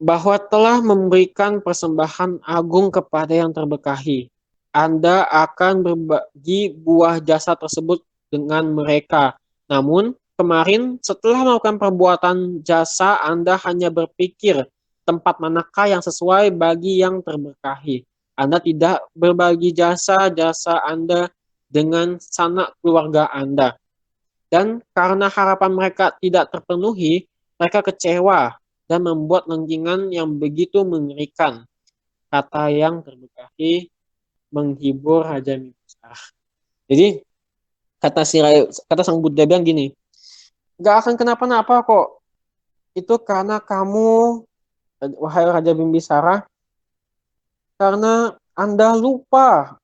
Speaker 1: Bahwa telah memberikan persembahan agung kepada yang terberkahi. Anda akan berbagi buah jasa tersebut dengan mereka. Namun, kemarin setelah melakukan perbuatan jasa, Anda hanya berpikir tempat manakah yang sesuai bagi yang terberkahi. Anda tidak berbagi jasa-jasa Anda dengan sanak keluarga Anda. Dan karena harapan mereka tidak terpenuhi, mereka kecewa dan membuat lengkingan yang begitu mengerikan. Kata yang terberkahi menghibur Raja Bimbisara. Jadi kata Sang Buddha bilang gini, nggak akan kenapa-napa kok. Itu karena kamu, wahai Raja Bimbisara, karena Anda lupa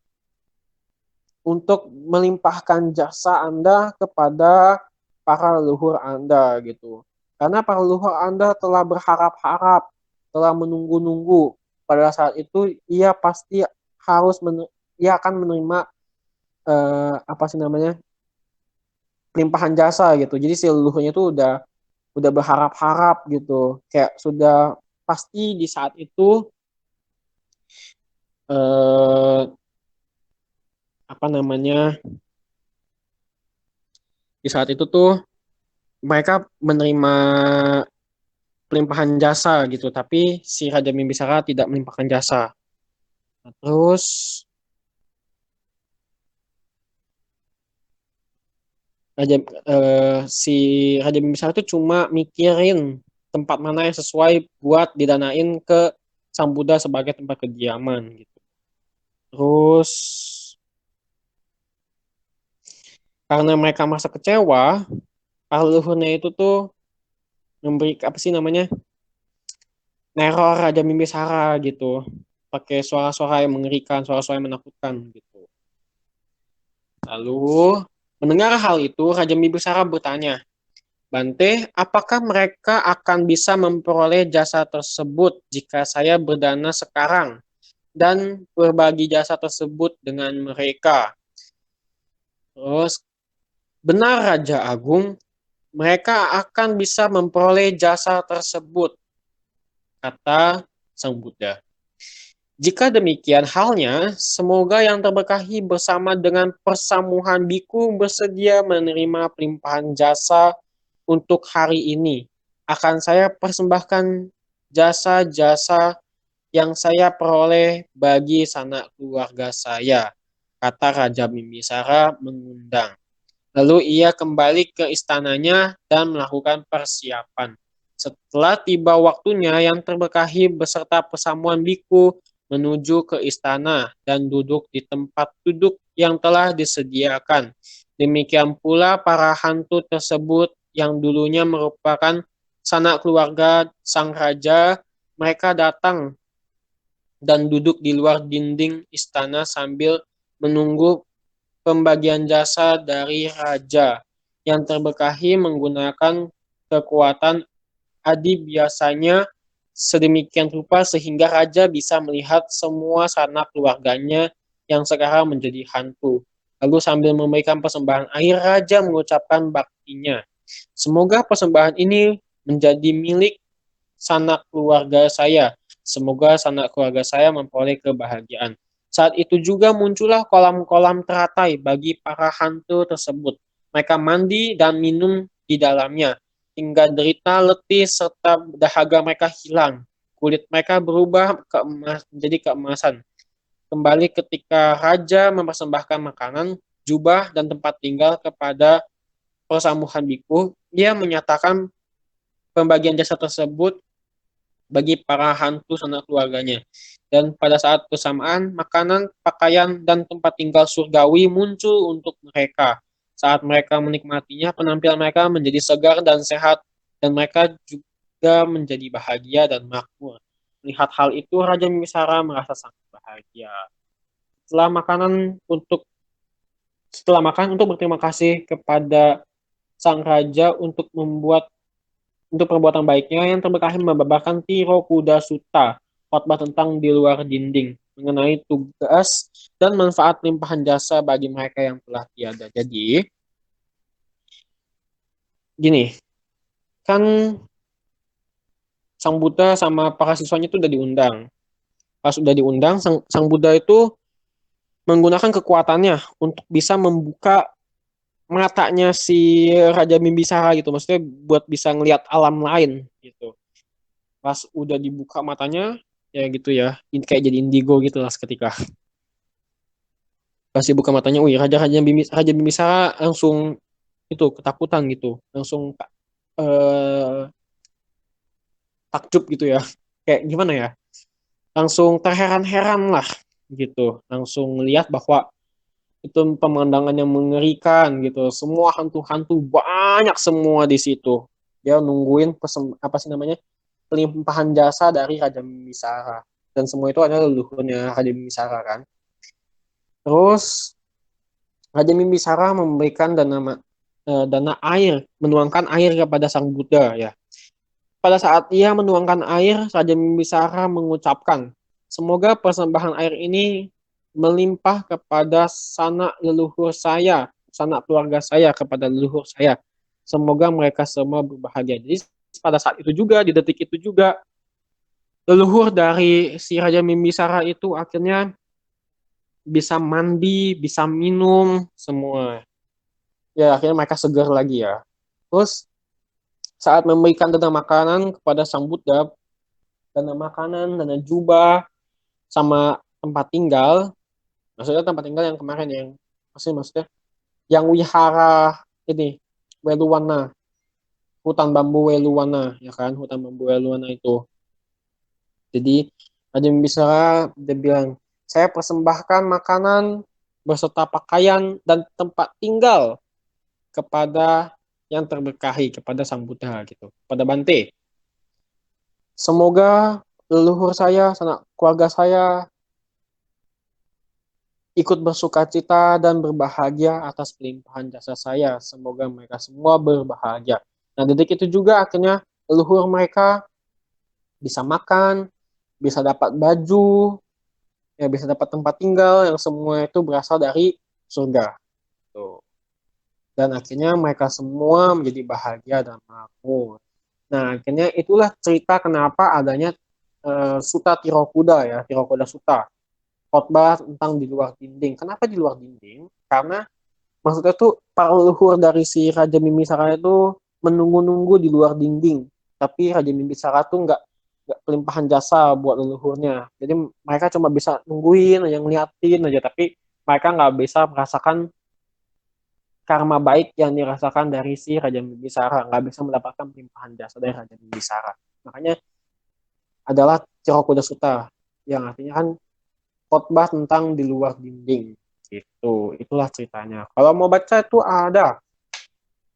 Speaker 1: untuk melimpahkan jasa Anda kepada para leluhur Anda gitu. Karena para leluhur Anda telah berharap-harap, telah menunggu-nunggu. Pada saat itu ia pasti ia akan menerima apa sih namanya? Limpahan jasa gitu. Jadi si leluhurnya itu udah berharap-harap gitu. Kayak sudah pasti di saat itu eh, apa namanya? Di saat itu tuh mereka menerima pelimpahan jasa gitu, tapi si Raja Bimbisara tidak melimpahkan jasa. Nah, terus Raja si Raja Bimbisara itu cuma mikirin tempat mana yang sesuai buat didanain ke Sang Buddha sebagai tempat kediaman gitu. Terus karena mereka merasa kecewa, para leluhurnya itu tuh memberi apa sih namanya? Neror Raja Bimbisara gitu. Pakai suara-suara yang mengerikan, suara-suara yang menakutkan gitu. Lalu, mendengar hal itu, Raja Bimbisara bertanya, Bante, apakah mereka akan bisa memperoleh jasa tersebut jika saya berdana sekarang dan berbagi jasa tersebut dengan mereka? Terus, benar Raja Agung, mereka akan bisa memperoleh jasa tersebut, kata Sang Buddha. Jika demikian halnya, semoga yang terberkahi bersama dengan persamuhan biku bersedia menerima pelimpahan jasa untuk hari ini. Akan saya persembahkan jasa-jasa yang saya peroleh bagi sanak keluarga saya, kata Raja Bimbisara mengundang. Lalu ia kembali ke istananya dan melakukan persiapan. Setelah tiba waktunya, yang terberkahi beserta persamuan biku menuju ke istana dan duduk di tempat duduk yang telah disediakan. Demikian pula para hantu tersebut yang dulunya merupakan sanak keluarga sang raja, mereka datang dan duduk di luar dinding istana sambil menunggu pembagian jasa dari raja. Yang terberkahi menggunakan kekuatan adi biasanya sedemikian rupa sehingga raja bisa melihat semua sanak keluarganya yang sekarang menjadi hantu. Lalu sambil memberikan persembahan air, raja mengucapkan baktinya. Semoga persembahan ini menjadi milik sanak keluarga saya. Semoga sanak keluarga saya memperoleh kebahagiaan. Saat itu juga muncullah kolam-kolam teratai bagi para hantu tersebut. Mereka mandi dan minum di dalamnya, hingga derita, letih, serta dahaga mereka hilang. Kulit mereka berubah menjadi keemasan. Kembali ketika raja mempersembahkan makanan, jubah, dan tempat tinggal kepada persamuhan biku, dia menyatakan pembagian jasa tersebut bagi para hantu sanak keluarganya. Dan pada saat bersamaan, makanan, pakaian, dan tempat tinggal surgawi muncul untuk mereka. Saat mereka menikmatinya, penampilan mereka menjadi segar dan sehat, dan mereka juga menjadi bahagia dan makmur. Melihat hal itu, Raja Misara merasa sangat bahagia. Setelah makan untuk berterima kasih kepada sang raja untuk perbuatan baiknya, yang terberkahi membabarkan Tiro Kuda Sutta, khotbah tentang di luar dinding, mengenai tugas dan manfaat limpahan jasa bagi mereka yang telah tiada. Jadi, gini, kan Sang Buddha sama para siswanya itu udah diundang. Pas udah diundang, Sang Buddha itu menggunakan kekuatannya untuk bisa membuka matanya si Raja Bimbisara gitu. Maksudnya buat bisa ngelihat alam lain gitu. Pas udah dibuka matanya, ya gitu ya, kayak jadi indigo gitu lah seketika. Pas dibuka matanya, wih, Raja Bimbisara langsung itu ketakutan gitu, langsung eh, takjub gitu ya, kayak gimana ya, langsung terheran-heran lah gitu, langsung lihat bahwa itu pemandangan yang mengerikan gitu, semua hantu-hantu banyak semua di situ. Dia nungguin apa sih namanya, pelimpahan jasa dari Raja Bimbisara, dan semua itu adalah leluhurnya Raja Bimbisara kan. Terus Raja Bimbisara memberikan dana air, menuangkan air kepada Sang Buddha ya. Pada saat ia menuangkan air, Raja Bimbisara mengucapkan, semoga persembahan air ini melimpah kepada sanak leluhur saya, sanak keluarga saya, kepada leluhur saya. Semoga mereka semua berbahagia. Jadi pada saat itu juga, di detik itu juga, leluhur dari si Raja Bimbisara itu akhirnya bisa mandi, bisa minum, semua. Ya, akhirnya mereka segar lagi ya. Terus, saat memberikan dana makanan kepada Sang Buddha, dana makanan, dana jubah, sama tempat tinggal, maksudnya tempat tinggal yang kemarin yang, maksudnya, yang wihara ini, Weluwana, hutan bambu Weluwana, ya kan, hutan bambu Weluwana itu. Jadi, Raja Bimbisara, dia bilang, saya persembahkan makanan, beserta pakaian, dan tempat tinggal kepada yang terberkahi, kepada Sang Buddha gitu, pada Bante. Semoga leluhur saya, sanak keluarga saya ikut bersukacita dan berbahagia atas pelimpahan jasa saya. Semoga mereka semua berbahagia. Nah, detik itu juga akhirnya leluhur mereka bisa makan, bisa dapat baju, ya bisa dapat tempat tinggal yang semua itu berasal dari surga. Tuh. dan akhirnya mereka semua menjadi bahagia dan makmur. Nah, akhirnya itulah cerita kenapa adanya Sutta Tirokuda ya, Tirokuda Sutta. Khotbah tentang di luar dinding. Kenapa di luar dinding? Karena maksudnya tuh para leluhur dari si Raja Bimbisara itu menunggu-nunggu di luar dinding. Tapi Raja Bimbisara tuh nggak kelimpahan jasa buat leluhurnya. Jadi mereka cuma bisa nungguin, yang ngeliatin aja. Tapi mereka nggak bisa merasakan karma baik yang dirasakan dari si Raja Bimbisara. Nggak bisa mendapatkan kelimpahan jasa dari Raja Bimbisara. Makanya adalah Tirokuda Sutta. Yang artinya kan khotbah tentang di luar dinding. Itulah ceritanya. Kalau mau baca itu ada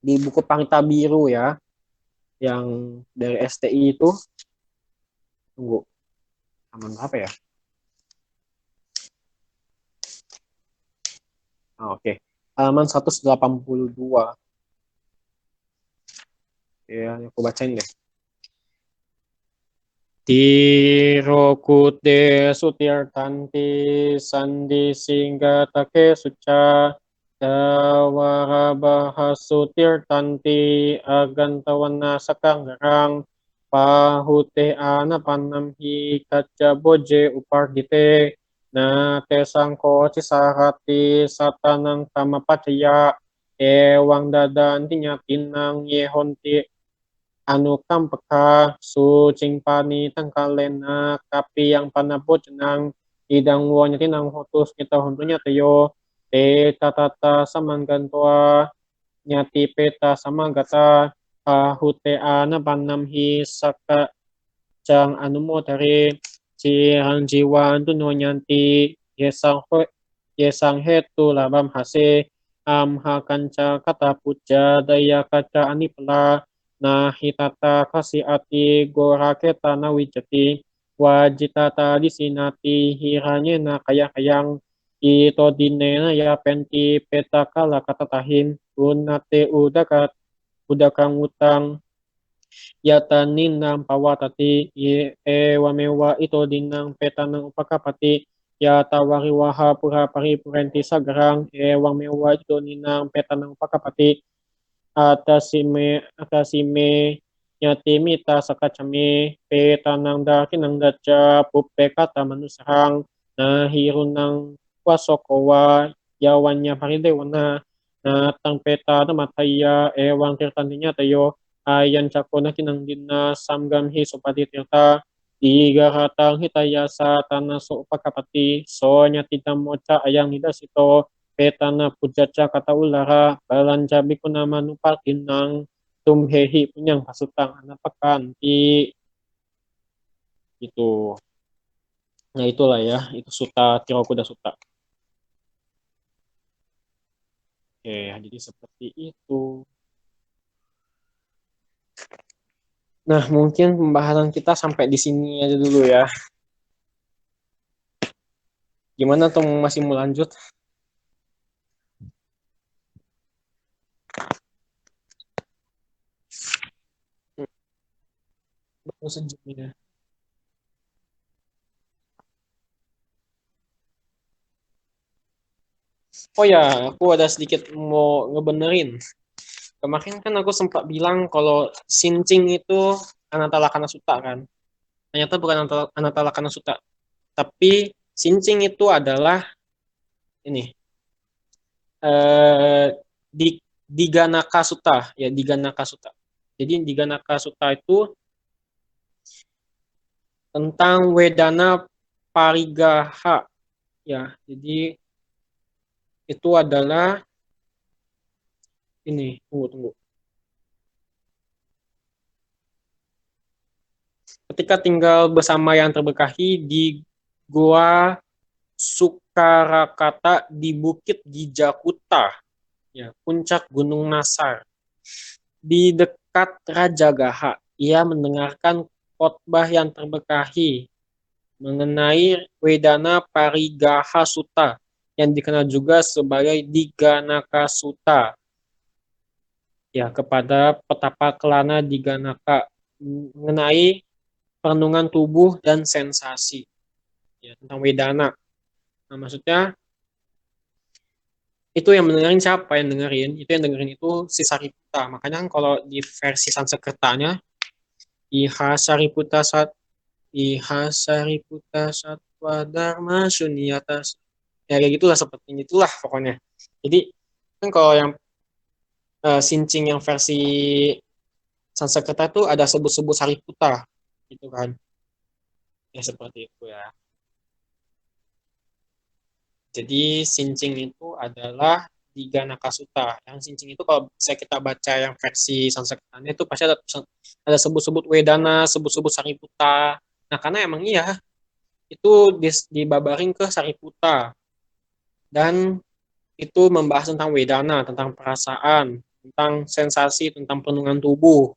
Speaker 1: di buku Panita Biru ya, yang dari STI itu. Tunggu, halaman berapa ya? Oke. Halaman 182. Ya, aku bacain deh. Tirokute sutirtanti sandi singga take suca dawarabaha sutirtanti agantawana sakanggarang pahute anapanamhi kacaboje upardite na tesangko cisarati satanang tamapatya ewang dadantinya tinang yehonti anu kampeka sucing pani tangkalena kapi yang panapot nang idang wanya tinang hotus kita hontunya tayo te tatata samanggantoa nyati peta samagata hute ana panamhi saka cang anu mo tari si jiwan tu no nyanti yesang hetu labam hase hakanca kata puja daya kaca anipla nah hitata kasi ati goraketa na wijati wajitata disinati hiranye na kayang ito dinena ya penti petakala katatahin unate udakang utang yatanin ng pawatati ewamewa ito din ng peta ng upakapati yatawariwaha pura paripurenti sagarang ewamewa ito din ng peta ng upakapati atasime nyatimita sakachame peta ng daki ng datya pupekata manusahang na hiro ng wasokowa yawan paridewana na tang peta na mataya ewang kirtaninya tayo ayan cako na kinanggin na samgam hi supaditirta tiga hatang hitaya sa tanah so pakapati so nyatita mocha ayang hidas ito petana pujaca kata ulara balanjabi ko naman upakin ng tumhehi punyang pasutang anapakan itu. Nah itulah ya, itu Sutta Tirokuda Sutta. Oke, jadi seperti itu. Nah, mungkin pembahasan kita sampai di sini aja dulu ya. Gimana tuh masih mau lanjut? Baru sejam ya. Oh ya, aku ada sedikit mau ngebenerin. Kemarin kan aku sempat bilang kalau Sincing itu Anatalakana Sutta kan. Ternyata bukan Anatalakana Sutta. Tapi Sincing itu adalah ini eh, di Diganaka Sutta ya, Diganaka Sutta. Jadi Diganaka Sutta itu tentang Wedana Parigaha ya. Jadi itu adalah ini, tunggu. Ketika tinggal bersama yang terberkahi di Gua Sukarakata di Bukit Gijakuta, ya, puncak Gunung Nasar. Di dekat Rajagaha, ia mendengarkan khotbah yang terberkahi mengenai Wedana Parigaha Sutta yang dikenal juga sebagai Diganaka Sutta ya kepada petapa kelana Diganaka mengenai perenungan tubuh dan sensasi ya tentang Wedana. Nah, maksudnya itu yang dengerin siapa yang dengerin? Itu yang dengerin itu si Sariputta. Makanya kan kalau di versi Sanskertanya, Iha Sariputta Sat Iha Sariputta Satwa Dharma Sunyatas. Ya kayak gitulah seperti itulah pokoknya. Jadi kan kalau yang sincing yang versi Sanskerta tuh ada sebut-sebut Sariputta gitu kan. Ya seperti itu ya. Jadi sincing itu adalah tiga nakasuta. Yang sincing itu kalau saya kita baca yang versi Sanskertanya itu pasti ada sebut-sebut Wedana, sebut-sebut Sariputta. Nah karena emang iya itu dibabarin ke Sariputta dan itu membahas tentang Wedana, tentang perasaan, tentang sensasi, tentang penurunan tubuh.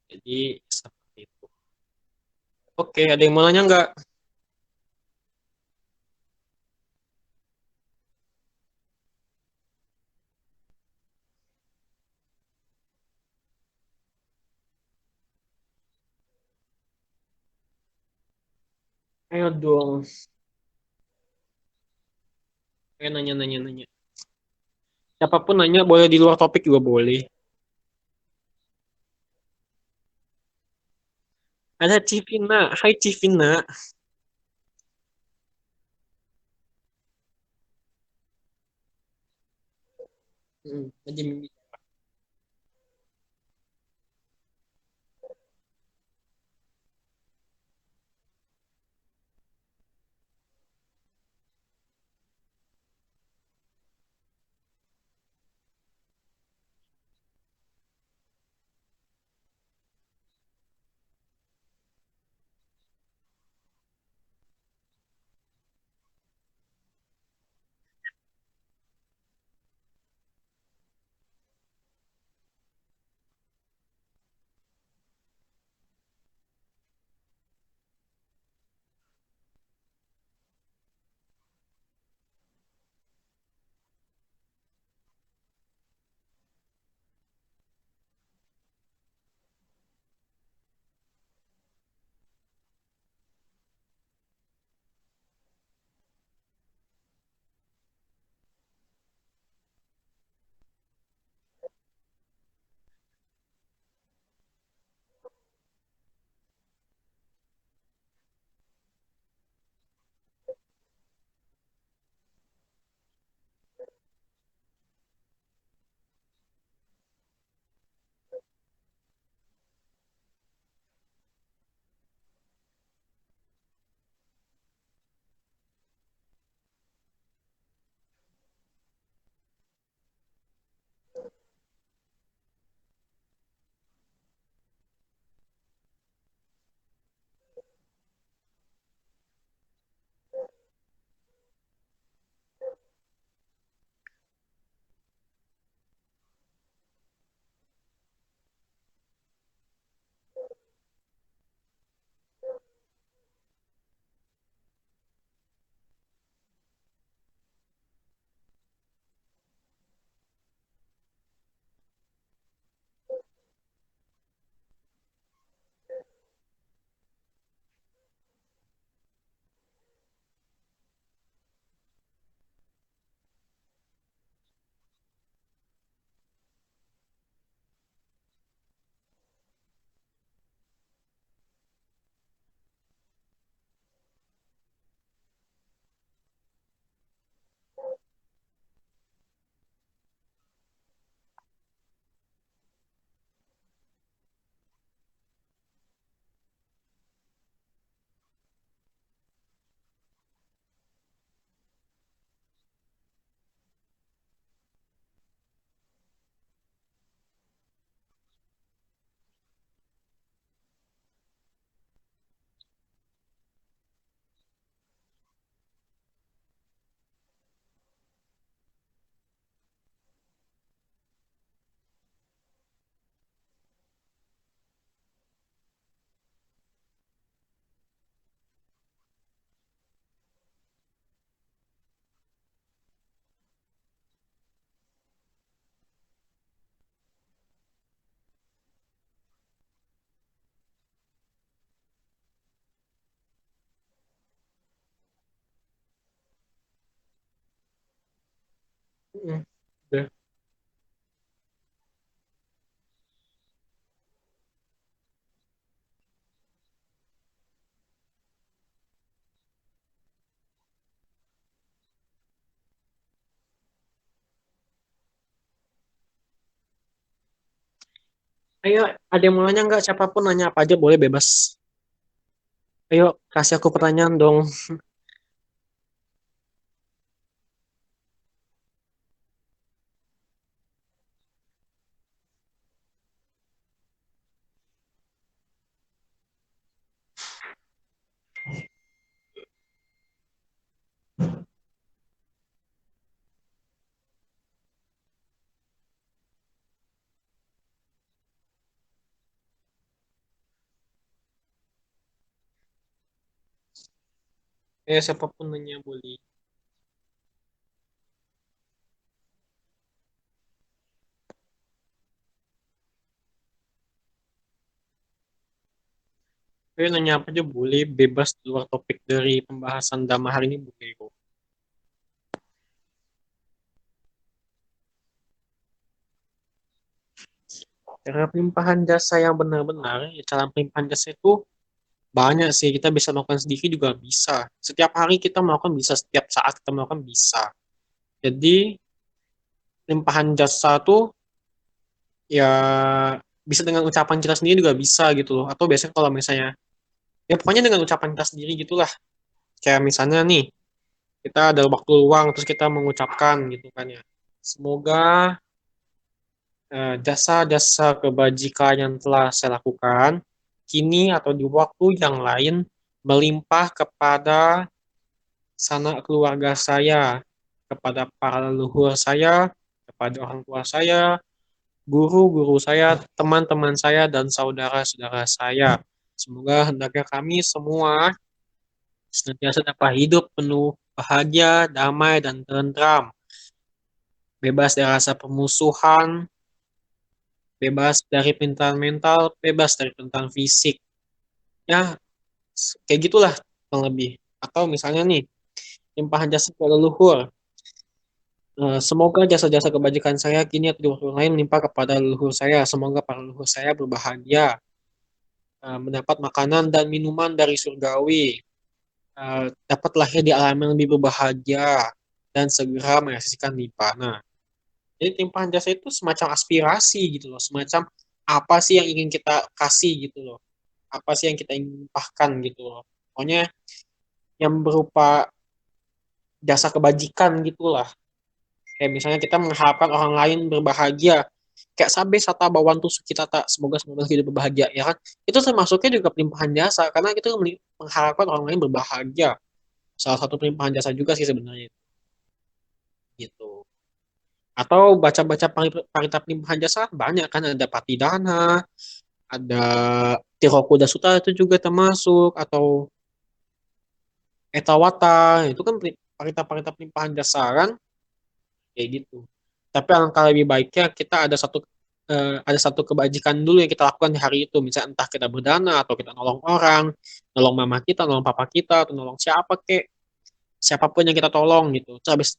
Speaker 1: Jadi seperti itu. Oke, ada yang mau nanya nggak? Ayo dong. Ayo nanya, nanya, nanya. Siapapun nanya, boleh di luar topik juga boleh. Ada Civina. Hai Civina. Jadi mimpi. Mm-mm. Udah. Ayo, ada yang mau nanya nggak? Siapapun nanya apa aja boleh bebas. Ayo, kasih aku pertanyaan dong. Siapapun nanya boleh. Nanya apa aja boleh, bebas di luar topik dari pembahasan Dhamma hari ini boleh kok. Cara pelimpahan jasa yang benar-benar, ya cara pelimpahan jasa itu banyak sih. Kita bisa melakukan sedikit juga bisa. Setiap hari kita melakukan bisa, setiap saat kita melakukan bisa. Jadi, limpahan jasa tuh ya bisa dengan ucapan kita sendiri juga bisa gitu loh. Atau biasanya kalau misalnya, ya pokoknya dengan ucapan kita sendiri gitulah. Kayak misalnya nih, kita ada waktu luang terus kita mengucapkan gitu kan ya. Semoga jasa-jasa kebajikan yang telah saya lakukan kini atau di waktu yang lain melimpah kepada sanak keluarga saya, kepada para leluhur saya, kepada orang tua saya, guru-guru saya, teman-teman saya, dan saudara-saudara saya. Semoga hendaknya kami semua senantiasa dapat hidup penuh bahagia, damai, dan tentram, bebas dari rasa permusuhan, bebas dari pintaan mental, bebas dari pintaan fisik. Ya, kayak gitulah kurang lebih. Atau misalnya nih, limpahan jasa ke leluhur. Semoga jasa-jasa kebajikan saya kini atau di waktu lain melimpah kepada leluhur saya. Semoga para leluhur saya berbahagia, mendapat makanan dan minuman dari surgawi, dapat lahir di alam yang lebih berbahagia, dan segera menyaksikan nibbana. Jadi limpahan jasa itu semacam aspirasi gitu loh, semacam apa sih yang ingin kita kasih gitu loh, apa sih yang kita ingin limpahkan gitu loh. Pokoknya yang berupa jasa kebajikan gitulah. Kayak misalnya kita mengharapkan orang lain berbahagia. Kayak sabe sata bawantu kita tak semoga semoga hidup berbahagia ya kan. Itu termasuknya juga pelimpahan jasa karena kita mengharapkan orang lain berbahagia. Salah satu pelimpahan jasa juga sih sebenarnya gitu. Atau baca-baca parita pelimpahan jasa banyak kan ada Patidana, ada Tirokuda Sutta itu juga termasuk atau Etawata itu kan parita-parita pelimpahan jasa kan kayak gitu. Tapi alangkah lebih baiknya kita ada satu kebajikan dulu yang kita lakukan di hari itu. Misalnya entah kita berdana atau kita nolong orang, nolong mama kita, nolong papa kita, atau nolong siapa kek, siapapun yang kita tolong gitu. Terus habis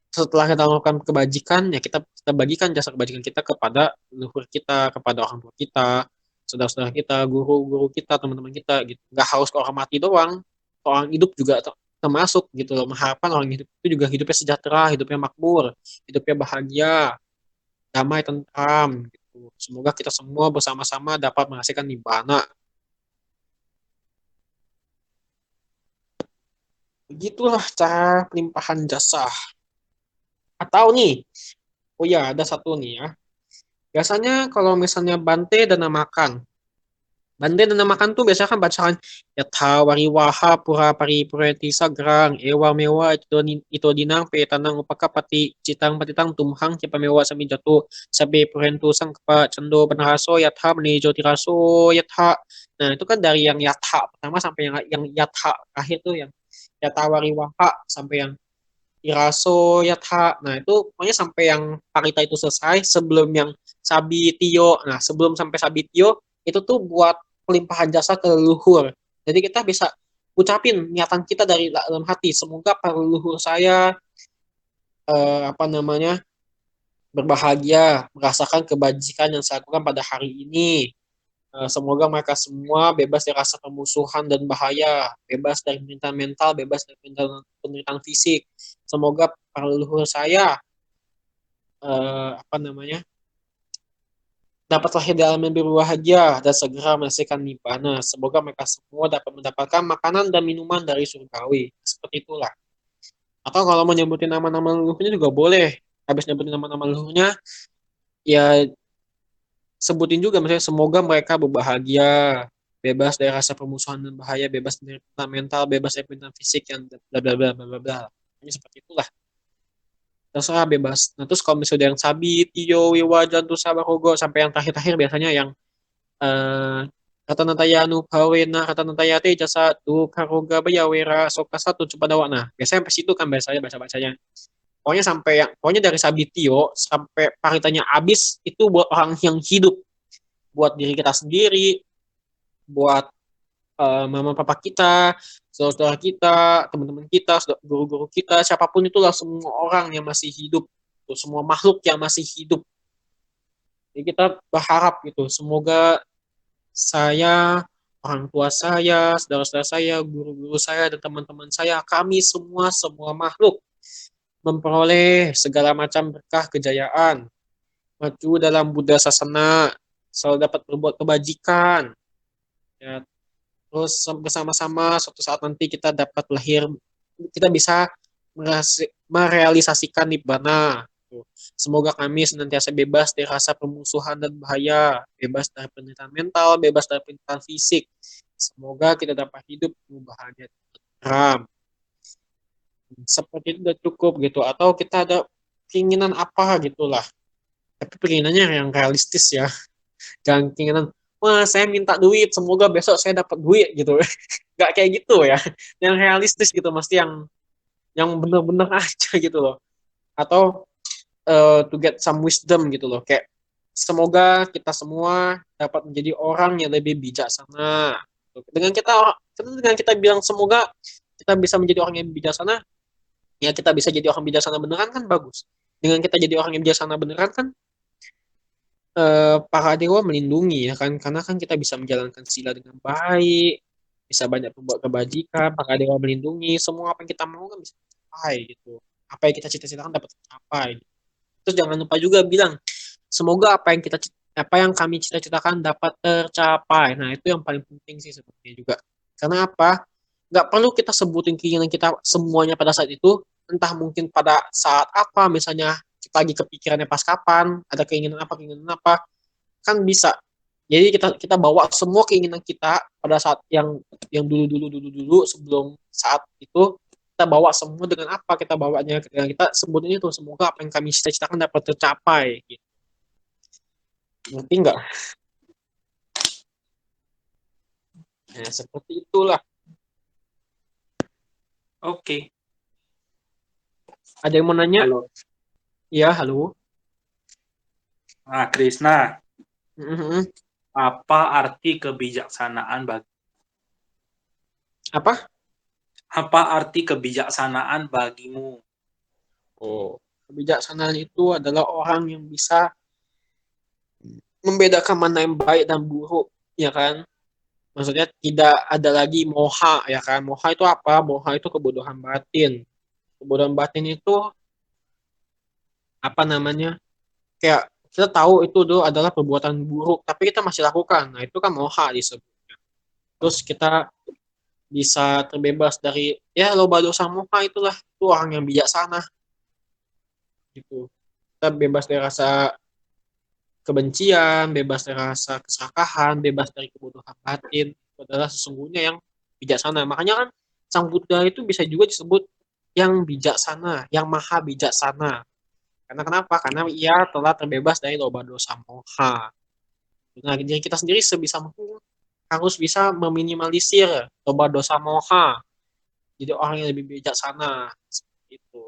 Speaker 1: setelah kita melakukan kebajikan, ya kita bagikan jasa kebajikan kita kepada leluhur kita, kepada orang tua kita, saudara-saudara kita, guru-guru kita, teman-teman kita gitu. Nggak harus ke orang mati doang, orang hidup juga termasuk gitu loh. Mengharapkan orang hidup itu juga hidupnya sejahtera, hidupnya makmur, hidupnya bahagia, damai, tentram gitu. Semoga kita semua bersama-sama dapat menghasilkan nibbana. Begitulah cara pelimpahan jasa. Atau nih, oh ya ada satu nih ya. Biasanya kalau misalnya Bante dan makan, Bante dan makan tuh biasanya kan bacaan Yatha wariwaha pura paripureti sagrang ewa mewa ito dinang petanang upakapati citang patitang tumhang cipa mewa sami jatu sabe purentu sang kepa cendo benaraso yatha menejo tiraso yatha. Nah itu kan dari yang yatha pertama sampai yang yatha akhir tuh yang yatha wariwaha sampai yang Iraso Yatha. Nah, itu pokoknya sampai yang Parita itu selesai sebelum yang Sabitio. Nah, sebelum sampai Sabitio itu tuh buat pelimpahan jasa ke leluhur. Jadi kita bisa ucapin niatan kita dari dalam hati. Semoga para leluhur saya apa namanya, berbahagia, merasakan kebajikan yang saya lakukan pada hari ini. Semoga mereka semua bebas dari rasa permusuhan dan bahaya, bebas dari penderitaan mental, bebas dari penderitaan fisik. Semoga para leluhur saya apa namanya, dapat lahir di alam yang berbahagia dan segera menyelesaikan nibbana. Semoga mereka semua dapat mendapatkan makanan dan minuman dari surgawi. Seperti itulah. Atau kalau mau nyebutin nama-nama leluhurnya juga boleh. Habis nyebutin nama-nama leluhurnya, ya sebutin juga misalnya semoga mereka berbahagia, bebas dari rasa permusuhan dan bahaya, bebas dari penderitaan mental, bebas dari penderitaan fisik yang bla bla bla bla bla bla. Ini seperti itulah. Terserah bebas. Nah, terus kalau misalnya yang Sabi, Tio, Wiwajan, tuh Sabarogo sampai yang terakhir-terakhir biasanya yang eh kata Nataya nu Pawena kata Nataya te jasa tu karoga bayawera soka satu coba dawa. Nah, biasanya sampai situ kan biasanya baca-bacanya. Pokoknya sampai yang pokoknya dari Sabitio sampai paritanya habis itu buat orang yang hidup, buat diri kita sendiri, buat mama papa kita, saudara kita, teman-teman kita, guru-guru kita, siapapun itulah semua orang yang masih hidup, semua makhluk yang masih hidup. Jadi kita berharap gitu, semoga saya, orang tua saya, saudara-saudara saya, guru-guru saya, dan teman-teman saya, kami semua makhluk memperoleh segala macam berkah kejayaan, maju dalam Buddha Sasana, selalu dapat berbuat kebajikan, ya. Terus bersama-sama suatu saat nanti kita dapat lahir, kita bisa merealisasikan nibbana. Semoga kami senantiasa bebas dari rasa permusuhan dan bahaya, bebas dari penderitaan mental, bebas dari penderitaan fisik. Semoga kita dapat hidup bahagia dan seperti itu udah cukup gitu. Atau kita ada keinginan apa gitulah. Tapi keinginannya yang realistis ya. Jangan keinginan, wah saya minta duit, semoga besok saya dapat duit gitu. Gak kayak gitu ya. Yang realistis gitu, mesti yang bener-bener aja gitu loh. Atau to get some wisdom gitu loh. Kayak semoga kita semua dapat menjadi orang yang lebih bijaksana. Dengan kita bilang semoga kita bisa menjadi orang yang bijaksana, ya kita bisa jadi orang bijaksana beneran kan bagus. Dengan kita jadi orang yang bijaksana beneran kan para dewa melindungi ya kan, karena kan kita bisa menjalankan sila dengan baik, bisa banyak membuat kebajikan, para dewa melindungi, semua apa yang kita mau kan bisa tercapai gitu. Apa yang kita cita-citakan dapat tercapai. Terus jangan lupa juga bilang semoga apa yang kami cita-citakan dapat tercapai. Nah, itu yang paling penting sih sebenarnya juga. Karena apa? Nggak perlu kita sebutin keinginan kita semuanya pada saat itu, entah mungkin pada saat apa, misalnya kita lagi kepikirannya pas kapan, ada keinginan apa, kan bisa. Jadi kita kita bawa semua keinginan kita pada saat yang dulu sebelum saat itu, kita bawa semua dengan apa kita bawanya, dengan kita sebutin itu semoga apa yang kami cita-citakan dapat tercapai. Gitu. Ngerti nggak? Nah, seperti itulah.
Speaker 2: Oke.
Speaker 1: Ada yang mau nanya?
Speaker 2: Halo.
Speaker 1: Ya, halo.
Speaker 2: Nah, Krisna,
Speaker 1: Mhm.
Speaker 2: apa arti kebijaksanaan bagi
Speaker 1: Apa?
Speaker 2: apa arti kebijaksanaan bagimu?
Speaker 1: Oh, kebijaksanaan itu adalah orang yang bisa membedakan mana yang baik dan buruk, ya kan? Maksudnya tidak ada lagi moha, ya kan? Moha itu apa? Moha itu kebodohan batin. Kebodohan batin itu apa namanya? Kayak kita tahu itu tuh adalah perbuatan buruk, tapi kita masih lakukan. Nah, itu kan moha disebutnya. Terus kita bisa terbebas dari ya loba dosa moha, itulah itu orang yang bijaksana gitu. Kita bebas dari rasa kebencian, bebas dari rasa keserakahan, bebas dari kebodohan batin. Itu adalah sesungguhnya yang bijaksana. Makanya kan Sang Buddha itu bisa juga disebut yang bijaksana, yang maha bijaksana. Karena kenapa? Karena ia telah terbebas dari loba dosa moha. Nah, jadi kita sendiri sebisa mungkin harus bisa meminimalisir loba dosa moha. Jadi orang yang lebih bijaksana. Seperti itu.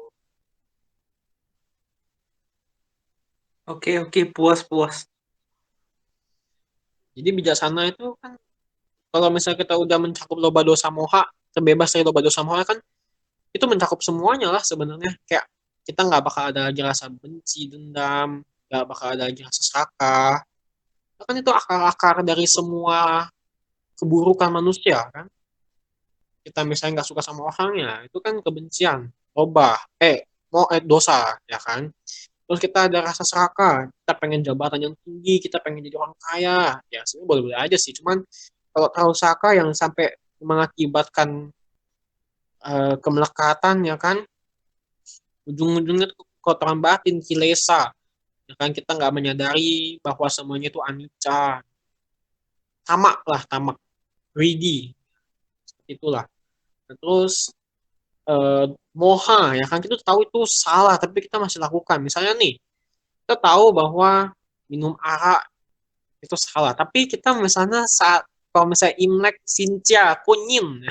Speaker 2: Oke, puas.
Speaker 1: Jadi bijaksana itu kan kalau misalnya kita udah mencakup loba dosa moha, terbebas dari loba dosa moha kan itu mencakup semuanya lah sebenarnya. Kayak kita nggak bakal ada lagi rasa benci, dendam, nggak bakal ada lagi rasa serakah. Kan itu akar-akar dari semua keburukan manusia kan. Kita misalnya nggak suka sama orangnya, itu kan kebencian, robah, dosa, ya kan. Terus kita ada rasa serakah, kita pengen jabatan yang tinggi, kita pengen jadi orang kaya, ya sebenarnya boleh-boleh aja sih. Cuman kalau terlalu serakah yang sampai mengakibatkan kemelekatan, ya kan, ujung-ujungnya tuh kotoran batin, kilesa, ya kan kita nggak menyadari bahwa semuanya itu anicca, tamak lah, tamak, greedy, itulah. Terus eh, moha ya kan kita tahu itu salah tapi kita masih lakukan. Misalnya nih, kita tahu bahwa minum arak itu salah, tapi kita misalnya saat kalau misalnya Imlek, Sincia, Kunyin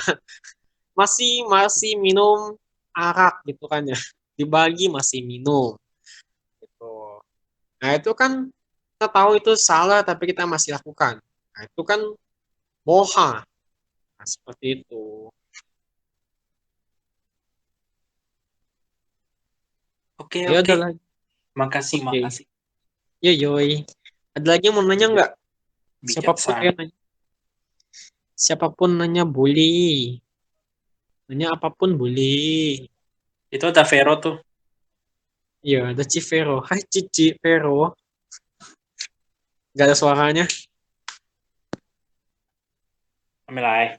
Speaker 1: masih masih minum arak gitu kan ya. Dibagi masih minum gitu. Nah, itu kan kita tahu itu salah tapi kita masih lakukan. Nah, itu kan moha. Nah, seperti itu.
Speaker 2: Oke,
Speaker 1: Ya
Speaker 2: oke.
Speaker 1: ada lagi.
Speaker 2: Makasih,
Speaker 1: Oke.
Speaker 2: makasih.
Speaker 1: Ya yoi. Ada lagi yang mau nanya
Speaker 2: Bijak,
Speaker 1: nggak? Siapapun
Speaker 2: bijaksana.
Speaker 1: yang nanya. Siapapun nanya boleh. Nanya apapun boleh.
Speaker 2: Itu ada Vero tuh.
Speaker 1: Ya, ada Civero. Hai Cici Vero. Gak ada suaranya.
Speaker 2: Ambil aja.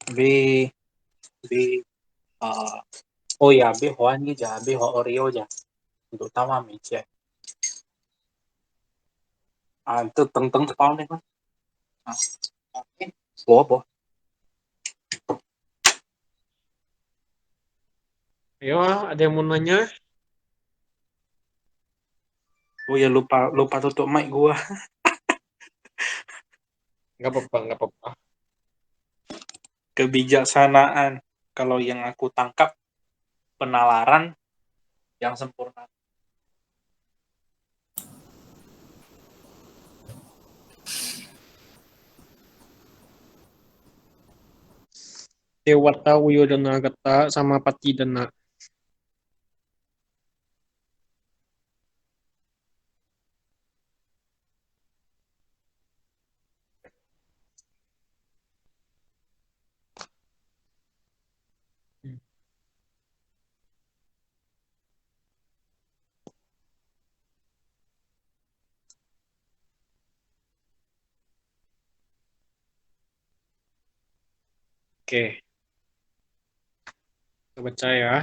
Speaker 2: B, B, uh, oh ya, B Hoan aja, B Ho Oreo aja. Untuk tawa meja. Ah, itu teng-teng sepau nih kan. Ah, oke. Boh.
Speaker 1: Ayo, ada yang mau nanya?
Speaker 2: Oh ya, lupa tutup mic gua.
Speaker 1: Gak apa-apa, gak apa-apa.
Speaker 2: Kebijaksanaan. Kalau yang aku tangkap, penalaran yang sempurna.
Speaker 1: Dewata Wiyodana Gata sama Patidana. Oke, kita baca ya.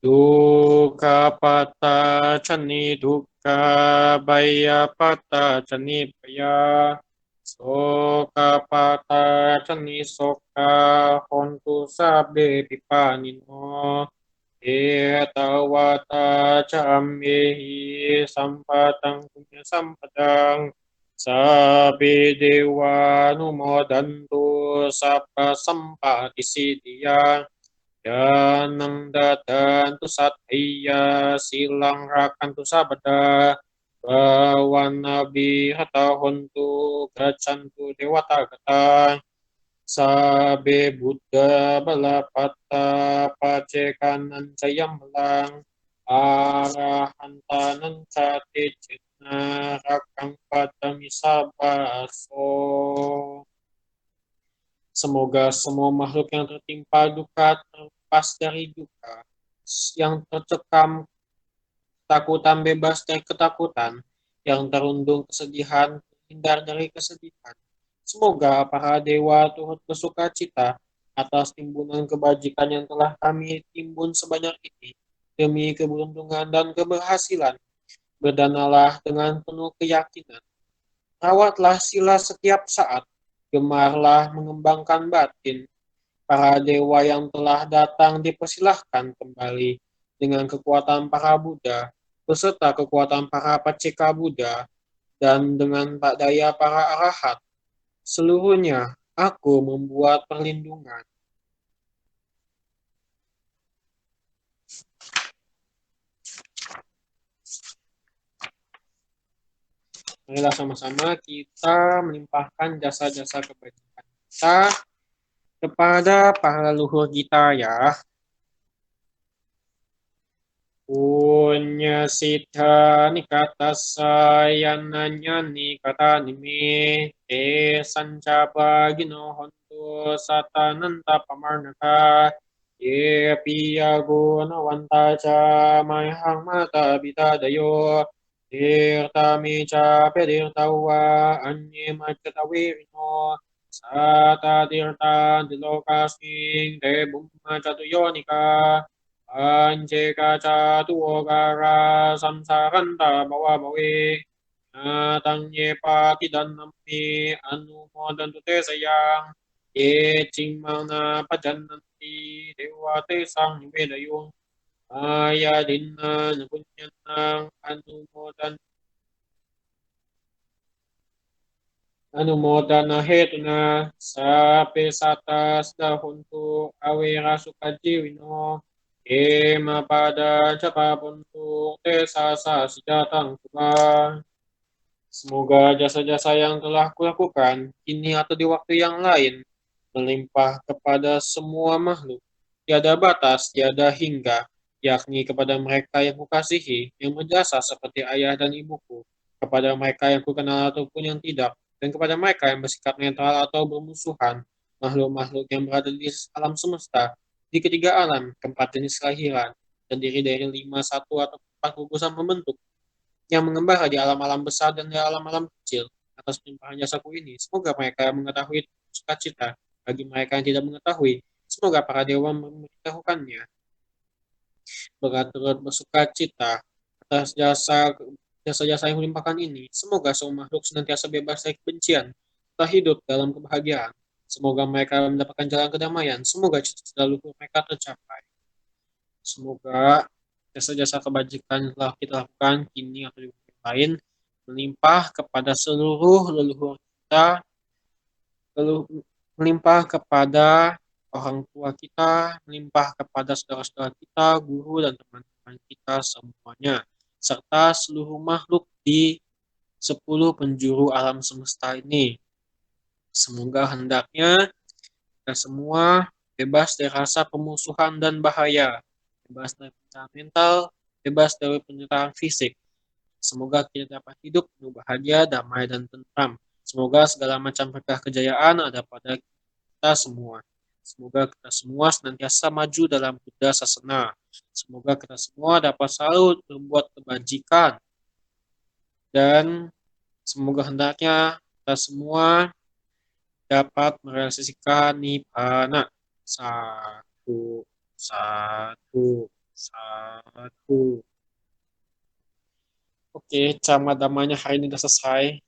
Speaker 1: Duka pata cani duka baya pata cani baya. Soka pata cani soka hontu sabe pipanino. Etawata cammehi sampatang punya sampadang. Sabe dewa numodantu sapa sampati sidiya. Danang dadan tu satya silang rakan tu sabada. Bawan nabi hata hontu gacantu dewata gata. Sabe Buddha balapata pacekanan sayam belang arahantanan cati citna rakang padami sabaso. Semoga semua makhluk yang tertimpa duka terlepas dari duka, yang tercekam ketakutan bebas dari ketakutan, yang terundung kesedihan terhindar dari kesedihan. Semoga para dewa turut bersuka cita atas timbunan kebajikan yang telah kami timbun sebanyak ini demi keberuntungan dan keberhasilan. Berdanalah dengan penuh keyakinan. Rawatlah sila setiap saat. Gemarlah mengembangkan batin. Para dewa yang telah datang dipersilahkan kembali dengan kekuatan para Buddha, beserta kekuatan para paceka Buddha, dan dengan tak daya para arahat. Seluruhnya, aku membuat perlindungan. Marilah sama-sama kita melimpahkan jasa-jasa kebajikan kita kepada para leluhur kita ya. Punya sita nikata sayananya nikata nime te sancapa gino hontu satananta pamarnaka ye piya guna wanta ca mayhang mata bitadayo tirta mi ca pedirta wa anye macata wirino sata tirta dilokasing te bumma catuyo nika Anjeka tuogara samsaranta bawa bawe natang ye pakidan nampi anu modan tute sayang ye cingmang na pajan nanti dewa te sang bedayung aya dinna nakunyan nang anumodana hetuna sape satas dahuntu awera sukajiwino mapada capa puntuk tesa sa sejatang kuma. Semoga jasa-jasa yang telah kulakukan kini atau di waktu yang lain melimpah kepada semua makhluk, tiada batas, tiada hingga, yakni kepada mereka yang kukasihi, yang berjasa seperti ayah dan ibuku, kepada mereka yang kukenal ataupun yang tidak, dan kepada mereka yang bersikap netral atau bermusuhan, makhluk-makhluk yang berada di alam semesta, di ketiga alam, keempat jenis kelahiran, terdiri dari 5, 1, atau 4 gugusan membentuk, yang mengembara di alam-alam besar dan di alam-alam kecil. Atas limpahan jasaku ini, semoga mereka mengetahui sukacita. Bagi mereka yang tidak mengetahui, semoga para dewa memberitahukannya. Berturut bersukacita atas jasa-jasa yang melimpahkan ini. Semoga semua makhluk senantiasa bebas dari kebencian, tetap hidup dalam kebahagiaan. Semoga mereka mendapatkan jalan kedamaian. Semoga cita-cita luhur mereka tercapai. Semoga jasa-jasa kebajikan yang telah kita lakukan kini atau di waktu lain melimpah kepada seluruh leluhur kita, melimpah kepada orang tua kita, melimpah kepada saudara-saudara kita, guru dan teman-teman kita semuanya, serta seluruh makhluk di 10 penjuru alam semesta ini. Semoga hendaknya kita semua bebas dari rasa pemusuhan dan bahaya, bebas dari penyertaan mental, bebas dari penyertaan fisik. Semoga kita dapat hidup penuh bahagia, damai, dan tentram. Semoga segala macam berkah kejayaan ada pada kita semua. Semoga kita semua senantiasa maju dalam Buddha Sasana. Semoga kita semua dapat selalu berbuat kebajikan. Dan semoga hendaknya kita semua dapat merealisasikan Nibbana. Satu, satu, satu. Oke, Camadamanya hari ini sudah selesai.